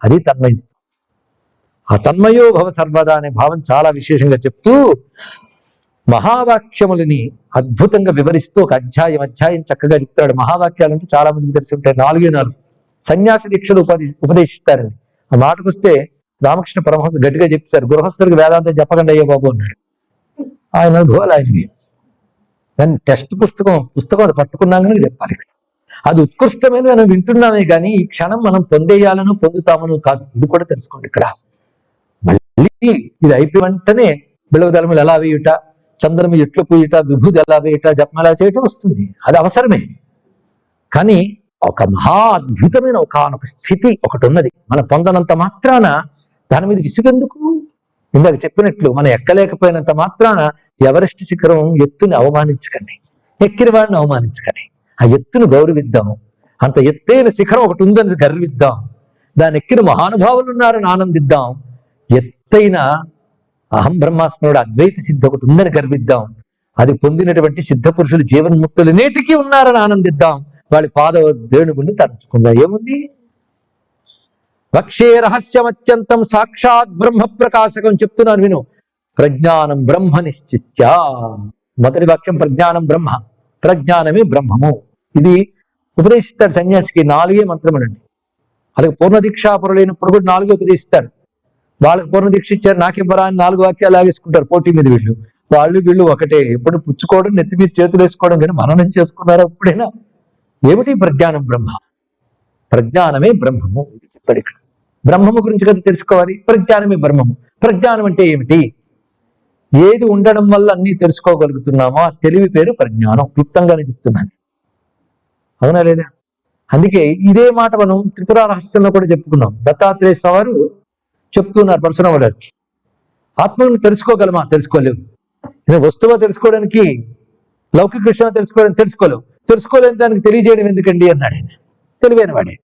అది తన్మయత్వం. ఆ తన్మయో భవ సర్వదా అనే భావం చాలా విశేషంగా చెప్తూ మహావాక్యములని అద్భుతంగా వివరిస్తూ ఒక అధ్యాయం చక్కగా చెప్తాడు. మహావాక్యాలు అంటే చాలా మందికి తెలిసి ఉంటాయి. 4 సన్యాసి దీక్షలు ఉపదేశిస్తారండి. ఆ మాటకు వస్తే రామకృష్ణ పరమహంస గట్టిగా చెప్తారు, గృహస్థుడికి వేదాంతం చెప్పకండి అయ్యో బాబు అన్నాడు. ఆయన అనుభవాలు ఆయనది. దాన్ని టెస్ట్ పుస్తకం అది పట్టుకున్నాక చెప్పాలి. అది ఉత్కృష్టమైన మనం వింటున్నామే కానీ ఈ క్షణం మనం పొందేయాలను పొందుతామను కాదు. ఇది కూడా తెలుసుకోండి. ఇక్కడ మళ్ళీ ఇది అయిపోయి వెంటనే బిళవదళములు ఎలా వేయుట, చంద్రము ఎట్లు పూయుట, విభూతి ఎలా వేయుట, జపం ఎలా చేయటం వస్తుంది. అది అవసరమే. కానీ ఒక మహా అద్భుతమైన ఒకనొక స్థితి ఒకటి ఉన్నది. మనం పొందనంత మాత్రాన దాని మీద విసుగెందుకు? ఇందాక చెప్పినట్లు మనం ఎక్కలేకపోయినంత మాత్రాన ఎవరెస్ట్ శిఖరం ఎత్తుని అవమానించకండి, ఎక్కిన వాడిని అవమానించకండి. ఆ ఎత్తును గౌరవిద్దాం. అంత ఎత్తైన శిఖరం ఒకటి ఉందని గర్విద్దాం. దాన్ని ఎక్కిన మహానుభావులు ఉన్నారని ఆనందిద్దాం. ఎత్తైన అహం బ్రహ్మాస్మరుడు అద్వైత సిద్ధి ఒకటి ఉందని గర్విద్దాం. అది పొందినటువంటి సిద్ధ పురుషులు జీవన్ముక్తులు నేటికి ఉన్నారని ఆనందిద్దాం. వాళ్ళ పాద రేణుగుని తలుచుకుందాం. ఏముంది? వక్షే రహస్యమత్యంతం సాక్షాత్ బ్రహ్మ ప్రకాశకం. చెప్తున్నాను విను. ప్రజ్ఞానం బ్రహ్మ నిశ్చిత్య. మొదటి వాక్యం ప్రజ్ఞానం బ్రహ్మ, ప్రజ్ఞానమే బ్రహ్మము. ఇది ఉపదేశిస్తాడు సన్యాసికి. 4 మంత్రములండి. అలాగే పూర్ణ దీక్షాపరులైనప్పుడు కూడా 4 ఉపదేశిస్తాడు. వాళ్ళకి పూర్ణ దీక్ష ఇచ్చారు, నాకివ్వరా అని 4 వాక్యాలు లాగేసుకుంటారు పోటీ మీద. వీళ్ళు ఒకటే. ఎప్పుడు పుచ్చుకోవడం, నెత్తి మీద చేతులు వేసుకోవడం, కానీ మననం చేసుకున్నారా ఎప్పుడైనా? ఏమిటి ప్రజ్ఞానం బ్రహ్మ? ప్రజ్ఞానమే బ్రహ్మము. చెప్తాడు ఇక్కడ. బ్రహ్మము గురించి కదా తెలుసుకోవాలి. ప్రజ్ఞానమే బ్రహ్మము. ప్రజ్ఞానం అంటే ఏమిటి? ఏది ఉండడం వల్ల అన్ని తెలుసుకోగలుగుతున్నామో ఆ తెలివి పేరు ప్రజ్ఞానం. క్లుప్తంగానే చెప్తున్నాను, అవునా లేదా? అందుకే ఇదే మాట మనం త్రిపుర రహస్యంలో కూడా చెప్పుకున్నాం. దత్తాత్రేయ స్వామి వారు చెప్తున్నారు పరశురామ గారికి, ఆత్మను తెలుసుకోగలమా? తెలుసుకోలేవు. వస్తువు తెలుసుకోవడానికి, లౌకిక విషయం తెలుసుకోవడానికి తెలుసుకోలేవు. తెలుసుకోలేని దానికి తెలియజేయడం ఎందుకండి అన్నాడు ఆయన. తెలివైన వాడే.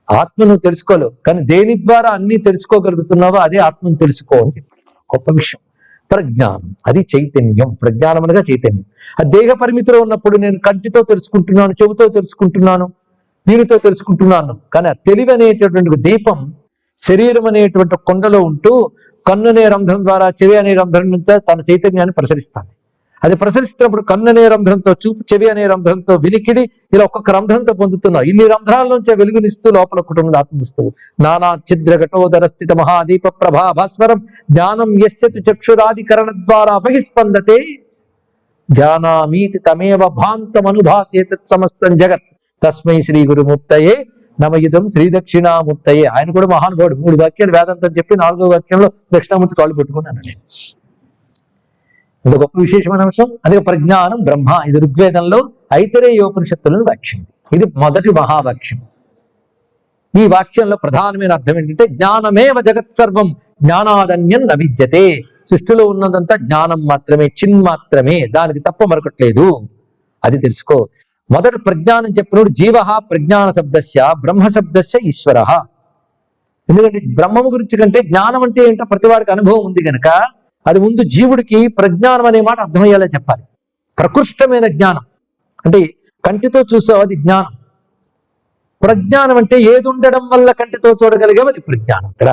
ఆత్మను తెలుసుకోలేవు, కానీ దేని ద్వారా అన్ని తెలుసుకోగలుగుతున్నావో అదే ఆత్మను తెలుసుకోవాలి. గొప్ప విషయం. ప్రజ్ఞానం అది చైతన్యం. ప్రజ్ఞానం అనగా చైతన్యం. ఆ దేహ పరిమితిలో ఉన్నప్పుడు నేను కంటితో తెలుసుకుంటున్నాను, చెవుతో తెలుసుకుంటున్నాను, దీనితో తెలుసుకుంటున్నాను. కానీ ఆ తెలివి అనేటటువంటి దీపం శరీరం అనేటువంటి కొండలో ఉంటూ కన్ను అనే రంధ్రం ద్వారా చెవి అనే రంధ్రం నుంచి తన చైతన్యాన్ని ప్రసరిస్తాను. అది ప్రసరిస్తున్నప్పుడు కన్ను అనే రంధ్రంతో చూపు, చెవి అనే రంధ్రంతో వినికిడి, ఇలా ఒక్కొక్క రంధ్రంతో పొందుతున్నావు. ఇన్ని రంధ్రాల నుంచే వెలుగునిస్తూ లోపల కుటుంబ ఆత్మనిస్తూ నానా ఛిద్ర ఘటోదర స్థిత మహాదీప ప్రభా భాస్వరం జ్ఞానం యస్యతు చక్షురాధికరణ ద్వారా బహిస్పందతే జానామీతి తమేవ భాంతమనుభాతే తత్ సమస్తం జగత్ తస్మై శ్రీ గురుమూర్తయే నమయుధం శ్రీ దక్షిణామూర్తయే. ఆయన కూడా మహానుభావుడు. 3 వాక్యాలు వేదాంతం చెప్పి 4వ వాక్యంలో దక్షిణామూర్తి కాళ్ళు పెట్టుకున్నాను నేను. ఇది గొప్ప విశేషమైన అంశం. అదే ప్రజ్ఞానం బ్రహ్మ. ఇది ఋగ్వేదంలో ఐతరేయోపనిషత్తులను వాక్యం. ఇది మొదటి మహావాక్యం. ఈ వాక్యంలో ప్రధానమైన అర్థం ఏంటంటే జ్ఞానమేవ జగత్ సర్వం జ్ఞానాదన్యం న విద్యతే. సృష్టిలో ఉన్నదంతా జ్ఞానం మాత్రమే, చిన్మాత్రమే, దానికి తప్ప మరొకట్లేదు. అది తెలుసుకో. మొదటి ప్రజ్ఞానం చెప్పినప్పుడు జీవ ప్రజ్ఞాన శబ్దస్య బ్రహ్మ శబ్దస్య ఈశ్వర. ఎందుకంటే బ్రహ్మము గురించి కంటే జ్ఞానం అంటే ఏంటో ప్రతివాడికి అనుభవం ఉంది కనుక అది ముందు జీవుడికి ప్రజ్ఞానం అనే మాట అర్థమయ్యేలా చెప్పాలి. ప్రకృష్టమైన జ్ఞానం అంటే కంటితో చూసావు, అది జ్ఞానం. ప్రజ్ఞానం అంటే ఏది ఉండడం వల్ల కంటితో చూడగలిగావు, అది ప్రజ్ఞానం. ఇక్కడ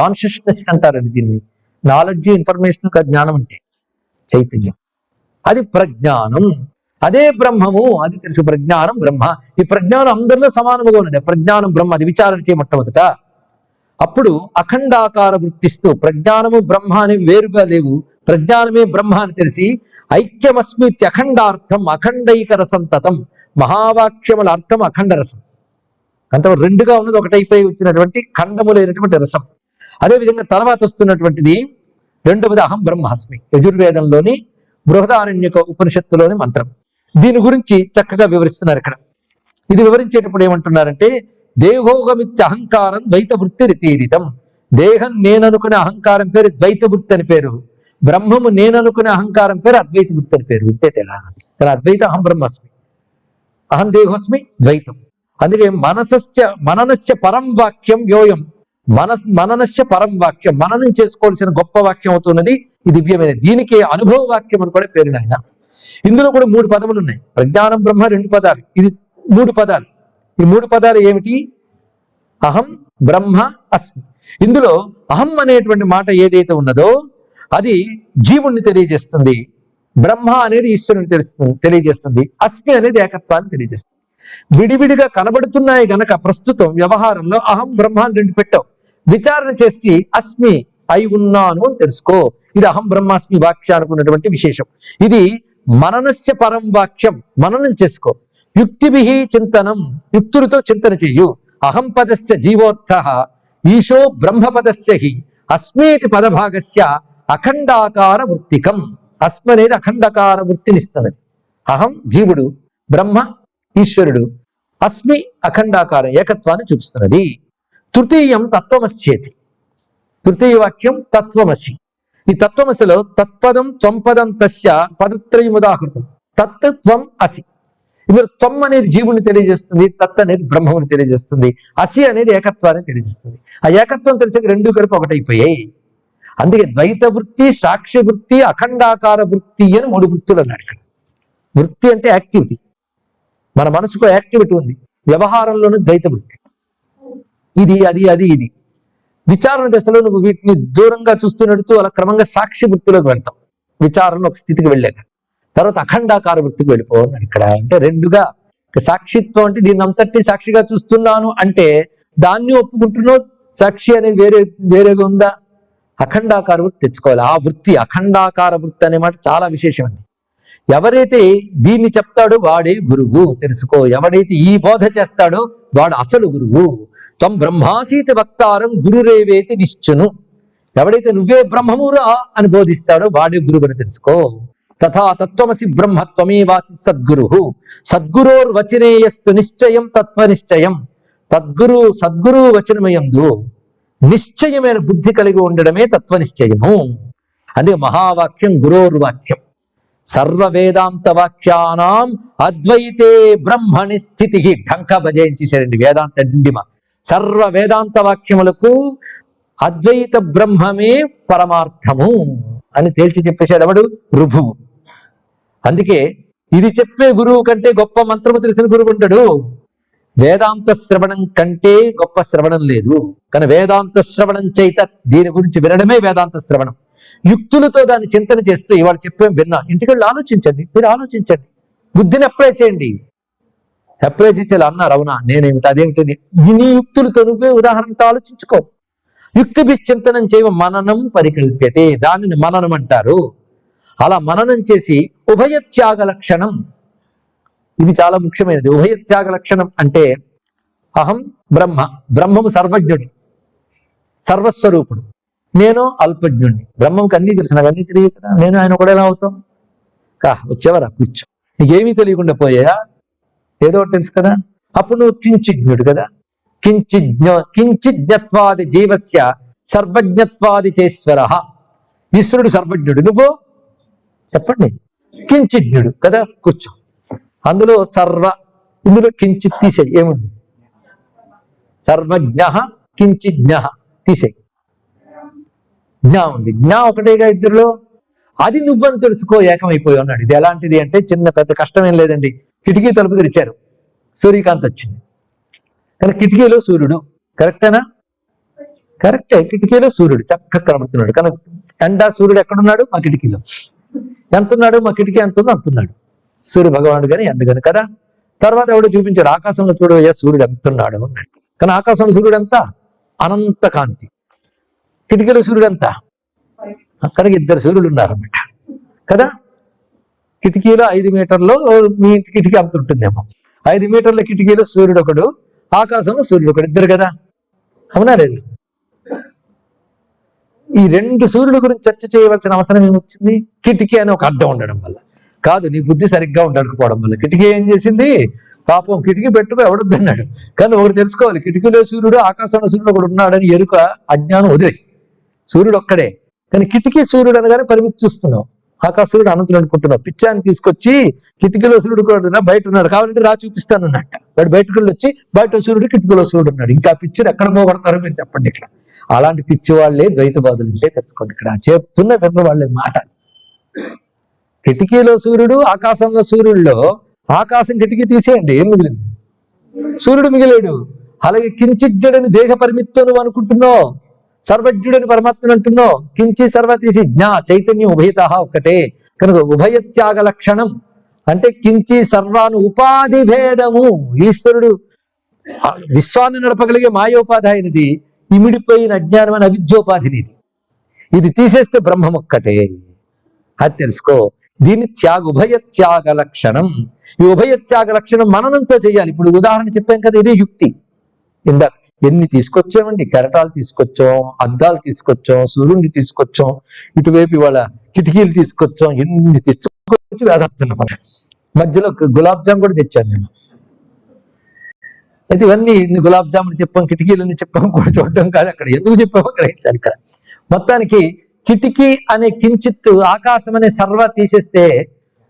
కాన్షియస్నెస్ అంటారండి దీన్ని. నాలెడ్జ్, ఇన్ఫర్మేషన్ జ్ఞానం అంటే చైతన్యం, అది ప్రజ్ఞానం. అదే బ్రహ్మము, అది తెలుసు. ప్రజ్ఞానం బ్రహ్మ. ఈ ప్రజ్ఞానం అందరిలో సమానముగా ఉన్నది. ప్రజ్ఞానం బ్రహ్మ, అది విచారణ చేయమొట్టమొదట. అప్పుడు అఖండాకార వృత్తిస్తూ ప్రజ్ఞానము బ్రహ్మ అని వేరుగా లేవు, ప్రజ్ఞానమే బ్రహ్మ అని తెలిసి ఐక్యమస్మి అఖండార్థం అఖండైక రసంతతం. మహావాక్యముల అర్థం అఖండ రసం. అంతవరకు రెండుగా ఉన్నది ఒకటైపోయి వచ్చినటువంటి ఖండములైనటువంటి రసం. అదేవిధంగా తర్వాత వస్తున్నటువంటిది రెండవది అహం బ్రహ్మాస్మి. యజుర్వేదంలోని బృహదారణ్యక ఉపనిషత్తులోని మంత్రం. దీని గురించి చక్కగా వివరిస్తున్నారు ఇక్కడ. ఇది వివరించేటప్పుడు ఏమంటున్నారంటే దేహోగమిత్య అహంకారం ద్వైత వృత్తి రీతిరితం. దేహం నేననుకునే అహంకారం పేరు ద్వైత వృత్తి అని పేరు, బ్రహ్మము నేననుకునే అహంకారం పేరు అద్వైత వృత్తి అని పేరు. ఇంతే తేడా. కానీ అద్వైత అహం బ్రహ్మస్మి, అహం దేహోస్మి ద్వైతం. అందుకే మననస్య పరం వాక్యం యోయం. మననస్య పరం వాక్యం, మననం చేసుకోవాల్సిన గొప్ప వాక్యం అవుతున్నది ఈ దివ్యమైన. దీనికి అనుభవ వాక్యం అని కూడా పేరు నాయన. ఇందులో కూడా 3 పదములు ఉన్నాయి. ప్రజ్ఞానం బ్రహ్మ 2 పదాలు, ఇది 3 పదాలు. ఈ 3 పదాలు ఏమిటి? అహం బ్రహ్మ అస్మి. ఇందులో అహం అనేటువంటి మాట ఏదైతే ఉన్నదో అది జీవుణ్ణి తెలియజేస్తుంది, బ్రహ్మ అనేది ఈశ్వరుని తెలియజేస్తుంది, అస్మి అనేది ఏకత్వాన్ని తెలియజేస్తుంది. విడివిడిగా కనబడుతున్నాయి గనక ప్రస్తుతం వ్యవహారంలో అహం బ్రహ్మ అని 2 పెట్టావు. విచారణ చేసి అస్మి అయి ఉన్నాను అని తెలుసుకో. ఇది అహం బ్రహ్మాస్మి వాక్యానికి ఉన్నటువంటి విశేషం. ఇది మననస్య పరం వాక్యం, మననం చేసుకో. యుక్తిభిహి చింతనం, యుక్తులతో చింతన చెయ్యు. అహం పదస్య జీవోర్థ ఈశో బ్రహ్మపదస్య హి అస్మీతి పదభాగస్య అఖండాకార వృత్తికం. అస్మ అనేది అఖండాకార వృత్తినిస్తున్నది. అహం జీవుడు, బ్రహ్మ ఈశ్వరుడు, అస్మి అఖండాకారం ఏకత్వాన్ని చూపిస్తున్నది. తృతీయం తత్వమస్యేతి. తృతీయ వాక్యం తత్వమసి. ఈ తత్వమసిలో తత్పదం త్వంపదం తస్య పదత్రయం ఉదాహృతం. తత్ త్వం అసి. ఇప్పుడు త్వం అనేది జీవుని తెలియజేస్తుంది, తత్ అనేది బ్రహ్మముని తెలియజేస్తుంది, అసి అనేది ఏకత్వాన్ని తెలియజేస్తుంది. ఆ ఏకత్వం తెలిసాక 2 కలిపి ఒకటైపోయాయి. అందుకే ద్వైత వృత్తి, సాక్షి వృత్తి, అఖండాకార వృత్తి అని 3 వృత్తులు అన్నాడు ఇక్కడ. వృత్తి అంటే యాక్టివిటీ. మన మనసుకు యాక్టివిటీ ఉంది. వ్యవహారంలోనూ ద్వైత వృత్తి, ఇది అది అది ఇది. విచారణ దశలో నువ్వు వీటిని దూరంగా చూస్తూ నడుతూ అలా క్రమంగా సాక్షి వృత్తిలోకి వెళ్తావు. విచారణలో ఒక స్థితికి వెళ్ళాక తర్వాత అఖండాకార వృత్తికి వెళ్ళిపోవన్నాడు ఇక్కడ. అంటే 2గా సాక్షిత్వం అంటే దీన్ని అంతటి సాక్షిగా చూస్తున్నాను అంటే దాన్ని ఒప్పుకుంటున్నావు. సాక్షి అనేది వేరేగా ఉందా? అఖండాకార వృత్తి తెచ్చుకోవాలి. ఆ వృత్తి అఖండాకార వృత్తి అనే మాట చాలా విశేషం అండి. ఎవరైతే దీన్ని చెప్తాడో వాడే గురువు తెలుసుకో. ఎవడైతే ఈ బోధ చేస్తాడో వాడు అసలు గురువు. త్వం బ్రహ్మాసీతి వక్తారం గురురేవేతి నిశ్చును. ఎవడైతే నువ్వే బ్రహ్మమురా అని బోధిస్తాడో వాడే గురువుని తెలుసుకో. తథా తత్వమసి బ్రహ్మ త్వమేవాసి సద్గురు. సద్గురోర్వచనేయస్తు నిశ్చయం తత్వనిశ్చయం. సద్గురు వచనమయందు నిశ్చయమైన బుద్ధి కలిగి ఉండడమే తత్వనిశ్చయము. అదే మహావాక్యం గురోర్వాక్యం. సర్వ వేదాంత వాక్యానాం అద్వైతే బ్రహ్మణి స్థితి. ఢంక భజయించేశారండి వేదాంత డిండిమ. సర్వ వేదాంత వాక్యములకు అద్వైత బ్రహ్మమే పరమార్థము అని తేల్చి చెప్పేశాడు ఎవడు? రుభువు. అందుకే ఇది చెప్పే గురువు కంటే గొప్ప మంత్రము తెలిసిన గురువు ఉంటాడు. వేదాంత శ్రవణం కంటే గొప్ప శ్రవణం లేదు. కానీ వేదాంత శ్రవణం చేత దీని గురించి వినడమే వేదాంత శ్రవణం. యుక్తులతో దాన్ని చింతన చేస్తూ ఇవాళ చెప్పేం విన్నా ఇంటికి వెళ్ళి ఆలోచించండి. మీరు ఆలోచించండి, బుద్ధిని అప్లై చేయండి. అప్లై చేసేలా అన్నారు, అవునా నేనేమిటి అదేమిటి నీ యుక్తులతో నువ్వే ఉదాహరణతో ఆలోచించుకో. యుక్తిభిశ్చింతనం చేయవ మననం పరికల్ప్యతే, దానిని మననం అంటారు. అలా మననం చేసి ఉభయత్యాగ లక్షణం, ఇది చాలా ముఖ్యమైనది. ఉభయత్యాగ లక్షణం అంటే అహం బ్రహ్మ, బ్రహ్మము సర్వజ్ఞుడు సర్వస్వరూపుడు, నేను అల్పజ్ఞుడిని. బ్రహ్మంకి అన్నీ తెలుసు, నాకు అన్నీ తెలియదు కదా. నేను ఆయన కూడా ఎలా అవుతాం? వచ్చేవరా కూర్చో, నీకేమీ తెలియకుండా పోయా, ఏదో ఒకటి తెలుసు కదా. అప్పుడు నువ్వు కించిజ్ఞుడు కదా. కించిజ్ఞత్వాది జీవస్య సర్వజ్ఞత్వాది చేశ్వర. ఈశ్వరుడు సర్వజ్ఞుడు, నువ్వు చెప్పండి కించిజ్ఞుడు కదా. కూర్చో. అందులో ఇందులో కించిత్ తీసేయి, ఏముంది? సర్వజ్ఞ కించిజ్ఞ తీసేయి. జ్ఞా ఉంది, జ్ఞా ఒకటేగా ఇద్దరిలో. అది నువ్వని తెలుసుకో, ఏకమైపోయి ఉన్నాడు. ఇది ఎలాంటిది అంటే చిన్న పెద్ద కష్టమేం లేదండి. కిటికీ తలుపు తెరిచారు, సూర్యకాంతి వచ్చింది. కానీ కిటికీలో సూర్యుడు, కరెక్టేనా? కరెక్టే. కిటికీలో సూర్యుడు చక్కగా కనబడుతున్నాడు. కానీ ఎండ సూర్యుడు ఎక్కడున్నాడు? మా కిటికీలో. ఎంత ఉన్నాడు? మా కిటికీ ఎంత ఉందో అంతున్నాడు సూర్య భగవానుడు కానీ ఎండ కానీ కదా. తర్వాత ఎవడో చూపించాడు, ఆకాశంలో చూడవయ్యా సూర్యుడు ఎంతున్నాడు అన్నాడు. కానీ ఆకాశంలో సూర్యుడు ఎంత? అనంత కాంతి. కిటికీలో సూర్యుడు ఎంత? అక్కడికి 2 సూర్యుడు ఉన్నారన్నమాట కదా. కిటికీలో 5 మీటర్లో మీ కిటికీ అంత ఉంటుందేమో. 5 మీటర్ల కిటికీలో సూర్యుడు ఒకడు, ఆకాశంలో సూర్యుడు ఒకడు, 2 కదా. అవునా లేదు? ఈ 2 సూర్యుడు గురించి చర్చ చేయవలసిన అవసరం ఏమొచ్చింది? కిటికీ అని ఒక అడ్డం ఉండడం వల్ల కాదు, నీ బుద్ధి సరిగ్గా ఉండకపోవడం వల్ల. కిటికీ ఏం చేసింది? పాపం కిటికీ పెట్టుకో ఎవడొద్దన్నాడు. కానీ ఒకటి తెలుసుకోవాలి, కిటికీలో సూర్యుడు ఆకాశంలో సూర్యుడు ఒకడు ఉన్నాడని ఎరుక అజ్ఞానం వదిలే. సూర్యుడు ఒక్కడే, కానీ కిటికీ సూర్యుడు అనగానే పరిమితి చూస్తున్నావు. ఆకాశ సూర్యుడు అనంతులు అనుకుంటున్నావు. పిచ్చాన్ని తీసుకొచ్చి కిటికీలో సూర్యుడు కూడా బయట ఉన్నాడు, కావాలంటే రా చూపిస్తాను అన్నట్ట. వాడు బయటకు వచ్చి బయట సూర్యుడు కిటికీలో సూర్యుడు ఉన్నాడు. ఇంకా పిచ్చిని ఎక్కడ పోగొడతారో మీరు చెప్పండి. ఇక్కడ అలాంటి పిచ్చి వాళ్ళే ద్వైతవాదులు ఉంటే తెలుసుకోండి. ఇక్కడ చెప్తున్న విన్న వాళ్ళే మాట. కిటికీలో సూర్యుడు ఆకాశంలో సూర్యుడిలో ఆకాశం కిటికీ తీసేయండి, ఏం మిగిలింది? సూర్యుడు మిగిలేడు. అలాగే కించిజ్ఞుడని దేహ పరిమితితో నువ్వు అనుకుంటున్నావు, సర్వజ్ఞుడని పరమాత్మని అంటున్నావు. కించి సర్వ తీసి జ్ఞా చైతన్యం ఉభయత ఒక్కటే. కనుక ఉభయత్యాగ లక్షణం అంటే కించి సర్వాను ఉపాధి భేదము. ఈశ్వరుడు విశ్వాన్ని నడపగలిగే మాయోపాధి అయినది, ఇమిడిపోయిన అజ్ఞానమైన అవిద్యోపాధినిది. ఇది తీసేస్తే బ్రహ్మం ఒక్కటే, అది తెలుసుకో. దీన్ని ఉభయత్యాగ లక్షణం. ఈ ఉభయత్యాగ లక్షణం మననంతో చేయాలి. ఇప్పుడు ఉదాహరణ చెప్పాం కదా, ఇదే యుక్తి. ఇందాక ఎన్ని తీసుకొచ్చామండి, కెరటాలు తీసుకొచ్చాం, అద్దాలు తీసుకొచ్చాం, సూర్యుడిని తీసుకొచ్చాం, ఇటువైపు ఇవాళ కిటికీలు తీసుకొచ్చాం, ఎన్ని తీసుకొచ్చి వేదాంతున్నమాట. మధ్యలో గులాబ్ జామ్ కూడా తెచ్చాను నేను. అయితే ఇవన్నీ గులాబ్ జాములు చెప్పాం, కిటికీలన్నీ చెప్పాం, కూడా చూడడం కాదు, అక్కడ ఎందుకు చెప్పామో గ్రహించాలి. ఇక్కడ మొత్తానికి కిటికీ అనే కించిత్ ఆకాశం అనే సర్వ తీసేస్తే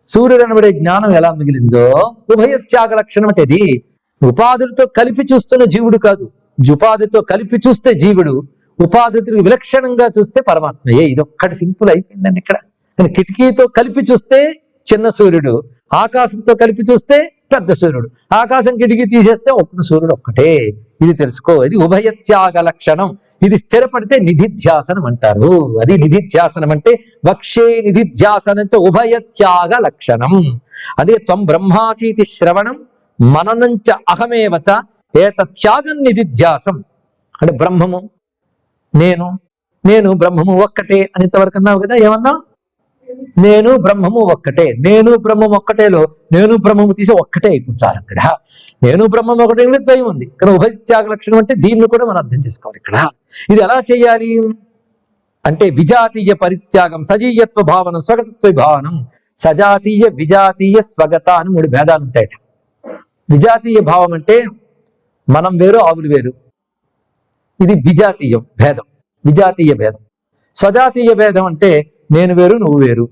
సూర్యుడు అనబడే జ్ఞానం ఎలా మిగిలిందో, ఉభయత్యాగ లక్షణం అంటే ఇది. ఉపాధులతో కలిపి చూస్తున్న జీవుడు కాదు, ఉపాధితో కలిపి చూస్తే జీవుడు, ఉపాధితులు విలక్షణంగా చూస్తే పరమాత్మయే. ఇదొక్కటి సింపుల్ అయిపోయిందండి ఇక్కడ. కానీ కిటికీతో కలిపి చూస్తే చిన్న సూర్యుడు, ఆకాశంతో కలిపి చూస్తే పెద్ద సూర్యుడు. ఆకాశం కిటికీ తీసేస్తే ఒక్క సూర్యుడు ఒక్కటే. ఇది తెలుసుకో, ఇది ఉభయత్యాగ లక్షణం. ఇది స్థిరపడితే నిధిధ్యాసనం అంటారు. అది నిధిధ్యాసనం అంటే వక్షే నిధిధ్యాసనంతో ఉభయత్యాగ లక్షణం. అదే త్వం బ్రహ్మాసీతి శ్రవణం మననంచ అహమేవచ ఏతత్యాగం నిధిధ్యాసం. అంటే బ్రహ్మము నేను బ్రహ్మము ఒక్కటే అని ఇంతవరకు అన్నావు కదా. ఏమన్నా నేను బ్రహ్మము ఒక్కటే, నేను బ్రహ్మము ఒక్కటేలో నేను బ్రహ్మము తీసి ఒక్కటే అయిపోతారు అక్కడ. నేను బ్రహ్మము ఒకటే ద్వయం ఉంది ఇక్కడ. ఉభయత్యాగ లక్షణం అంటే దీన్ని కూడా మనం అర్థం చేసుకోవాలి ఇక్కడ. ఇది ఎలా చేయాలి అంటే విజాతీయ పరిత్యాగం, సజీయత్వ భావనం, స్వగతత్వ భావనం. సజాతీయ, విజాతీయ, స్వగత అని 3 భేదాలు ఉంటాయట. విజాతీయ భావం అంటే మనం వేరు ఆవులు వేరు, ఇది విజాతీయ భేదం, విజాతీయ భేదం. స్వజాతీయ భేదం అంటే నేను వేరు నువ్వు వేరు,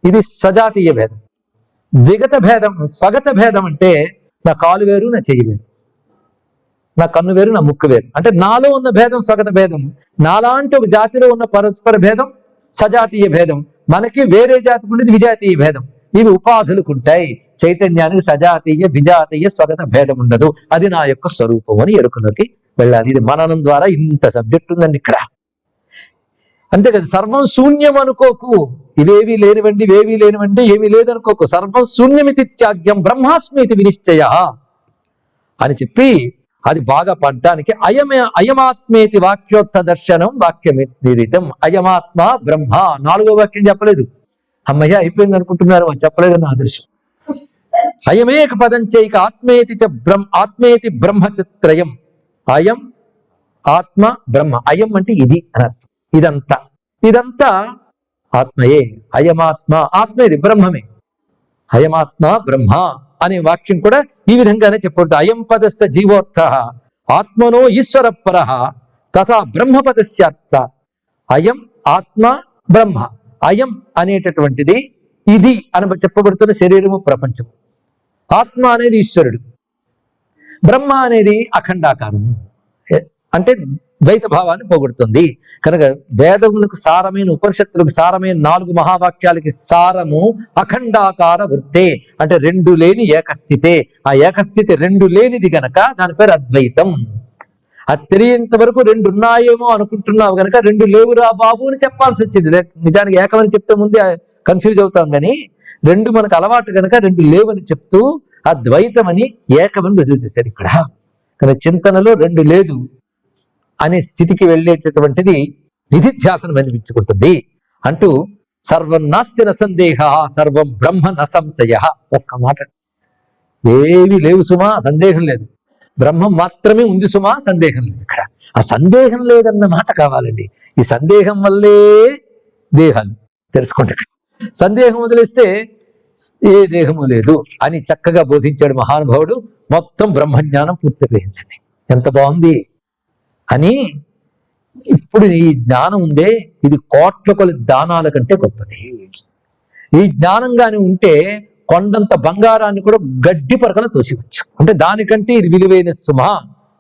ఇది సజాతీయ భేదం. విగత భేదం, స్వగత భేదం అంటే నా కాలు వేరు నా చెయ్యి వేరు, నా కన్ను వేరు నా ముక్కు వేరు. అంటే నాలో ఉన్న భేదం స్వగత భేదం, నాలాంటి ఒక జాతిలో ఉన్న పరస్పర భేదం సజాతీయ భేదం. మనకి వేరే జాతికి ఉండేది విజాతీయ భేదం. ఇవి ఉపాధులకు ఉంటాయి. చైతన్యానికి సజాతీయ, విజాతీయ, స్వగత భేదం ఉండదు. అది నా యొక్క స్వరూపం అని ఎరుకలోకి వెళ్ళాలి. ఇది మననం ద్వారా ఇంత సబ్జెక్ట్ ఉందండి ఇక్కడ. అంతే కదా, సర్వం శూన్యం అనుకోకు. ఇవేవి లేనివండి, ఇవేవి లేనివండి, ఏమీ లేదనుకోకు. సర్వం శూన్యమితి త్యాగ్యం బ్రహ్మాస్మితి వినిశ్చయ అని చెప్పి అది బాగా పడ్డానికి అయమాత్మేతి వాక్యోత్త దర్శనం వాక్యమితం. అయమాత్మ బ్రహ్మ 4వ వాక్యం చెప్పలేదు. అమ్మయ్య అయిపోయింది అనుకుంటున్నారు, అని చెప్పలేదు నా అదృష్టం. అయమేక పదం చైక ఆత్మేతి చ ఆత్మేతి బ్రహ్మచిత్రయం. అయం ఆత్మ బ్రహ్మ. అయం అంటే ఇది అని అర్థం. ఇదంతా ఆత్మయే. అయమాత్మ, ఆత్మ ఇది బ్రహ్మమే. అయమాత్మ బ్రహ్మ అనే వాక్యం కూడా ఈ విధంగానే చెప్పబడుతుంది. అయం పదస్య జీవోర్థ ఆత్మనో ఈశ్వర పర తథా బ్రహ్మపదస్యార్థ. అయం ఆత్మ బ్రహ్మ. అయం అనేటటువంటిది ఇది అని చెప్పబడుతున్న శరీరము, ప్రపంచం. ఆత్మ అనేది ఈశ్వరుడు, బ్రహ్మ అనేది అఖండాకారం, అంటే ద్వైత భావాన్ని పోగొడుతుంది. కనుక వేదములకు సారమైన, ఉపనిషత్తులకు సారమైన 4 మహావాక్యాలకి సారము అఖండాకార వృత్తే, అంటే 2 లేని ఏకస్థితే. ఆ ఏకస్థితి 2 లేనిది గనక దాని పేరు అద్వైతం. అది తెలియంత వరకు 2 ఉన్నాయేమో అనుకుంటున్నావు గనక 2 లేవురా బాబు అని చెప్పాల్సి వచ్చింది. నిజానికి ఏకమని చెప్తే ముందే కన్ఫ్యూజ్ అవుతాం, కానీ 2 మనకు అలవాటు గనక 2 లేవని చెప్తూ అద్వైతం అని ఏకమని రుజువు చేశాడు ఇక్కడ. కానీ చింతనలో 2 లేదు అనే స్థితికి వెళ్ళేటటువంటిది నిధిధ్యాసనం అనిపించుకుంటుంది అంటూ సర్వం నాస్తి నసందేహ సర్వం బ్రహ్మ నసంశయ. ఒక్క మాట, ఏవి లేవు సుమా, సందేహం లేదు. బ్రహ్మం మాత్రమే ఉంది సుమా, సందేహం లేదు. ఇక్కడ ఆ సందేహం లేదన్న మాట కావాలండి. ఈ సందేహం వల్లే దేహాలు తెలుసుకోండి. సందేహం వదిలేస్తే ఏ దేహము లేదు అని చక్కగా బోధించాడు మహానుభావుడు. మొత్తం బ్రహ్మజ్ఞానం పూర్తిపోయిందండి. ఎంత బాగుంది అని. ఇప్పుడు ఈ జ్ఞానం ఉందే, ఇది కోట్ల కొలి దానాల కంటే గొప్పది. ఈ జ్ఞానం గాని ఉంటే కొండంత బంగారాన్ని కూడా గడ్డి పరకల తోసివచ్చు. అంటే దానికంటే ఇది విలువైన సుమా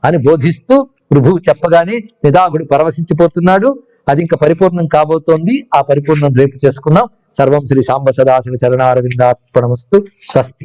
అని బోధిస్తూ ప్రభువు చెప్పగానే నిదాగుడు పరవశించిపోతున్నాడు. అది ఇంకా పరిపూర్ణం కాబోతోంది. ఆ పరిపూర్ణం రేపు చేసుకుందాం. సర్వం శ్రీ సాంబ సదాశివ చరణారవిందార్పణమస్తు. స్వస్తి.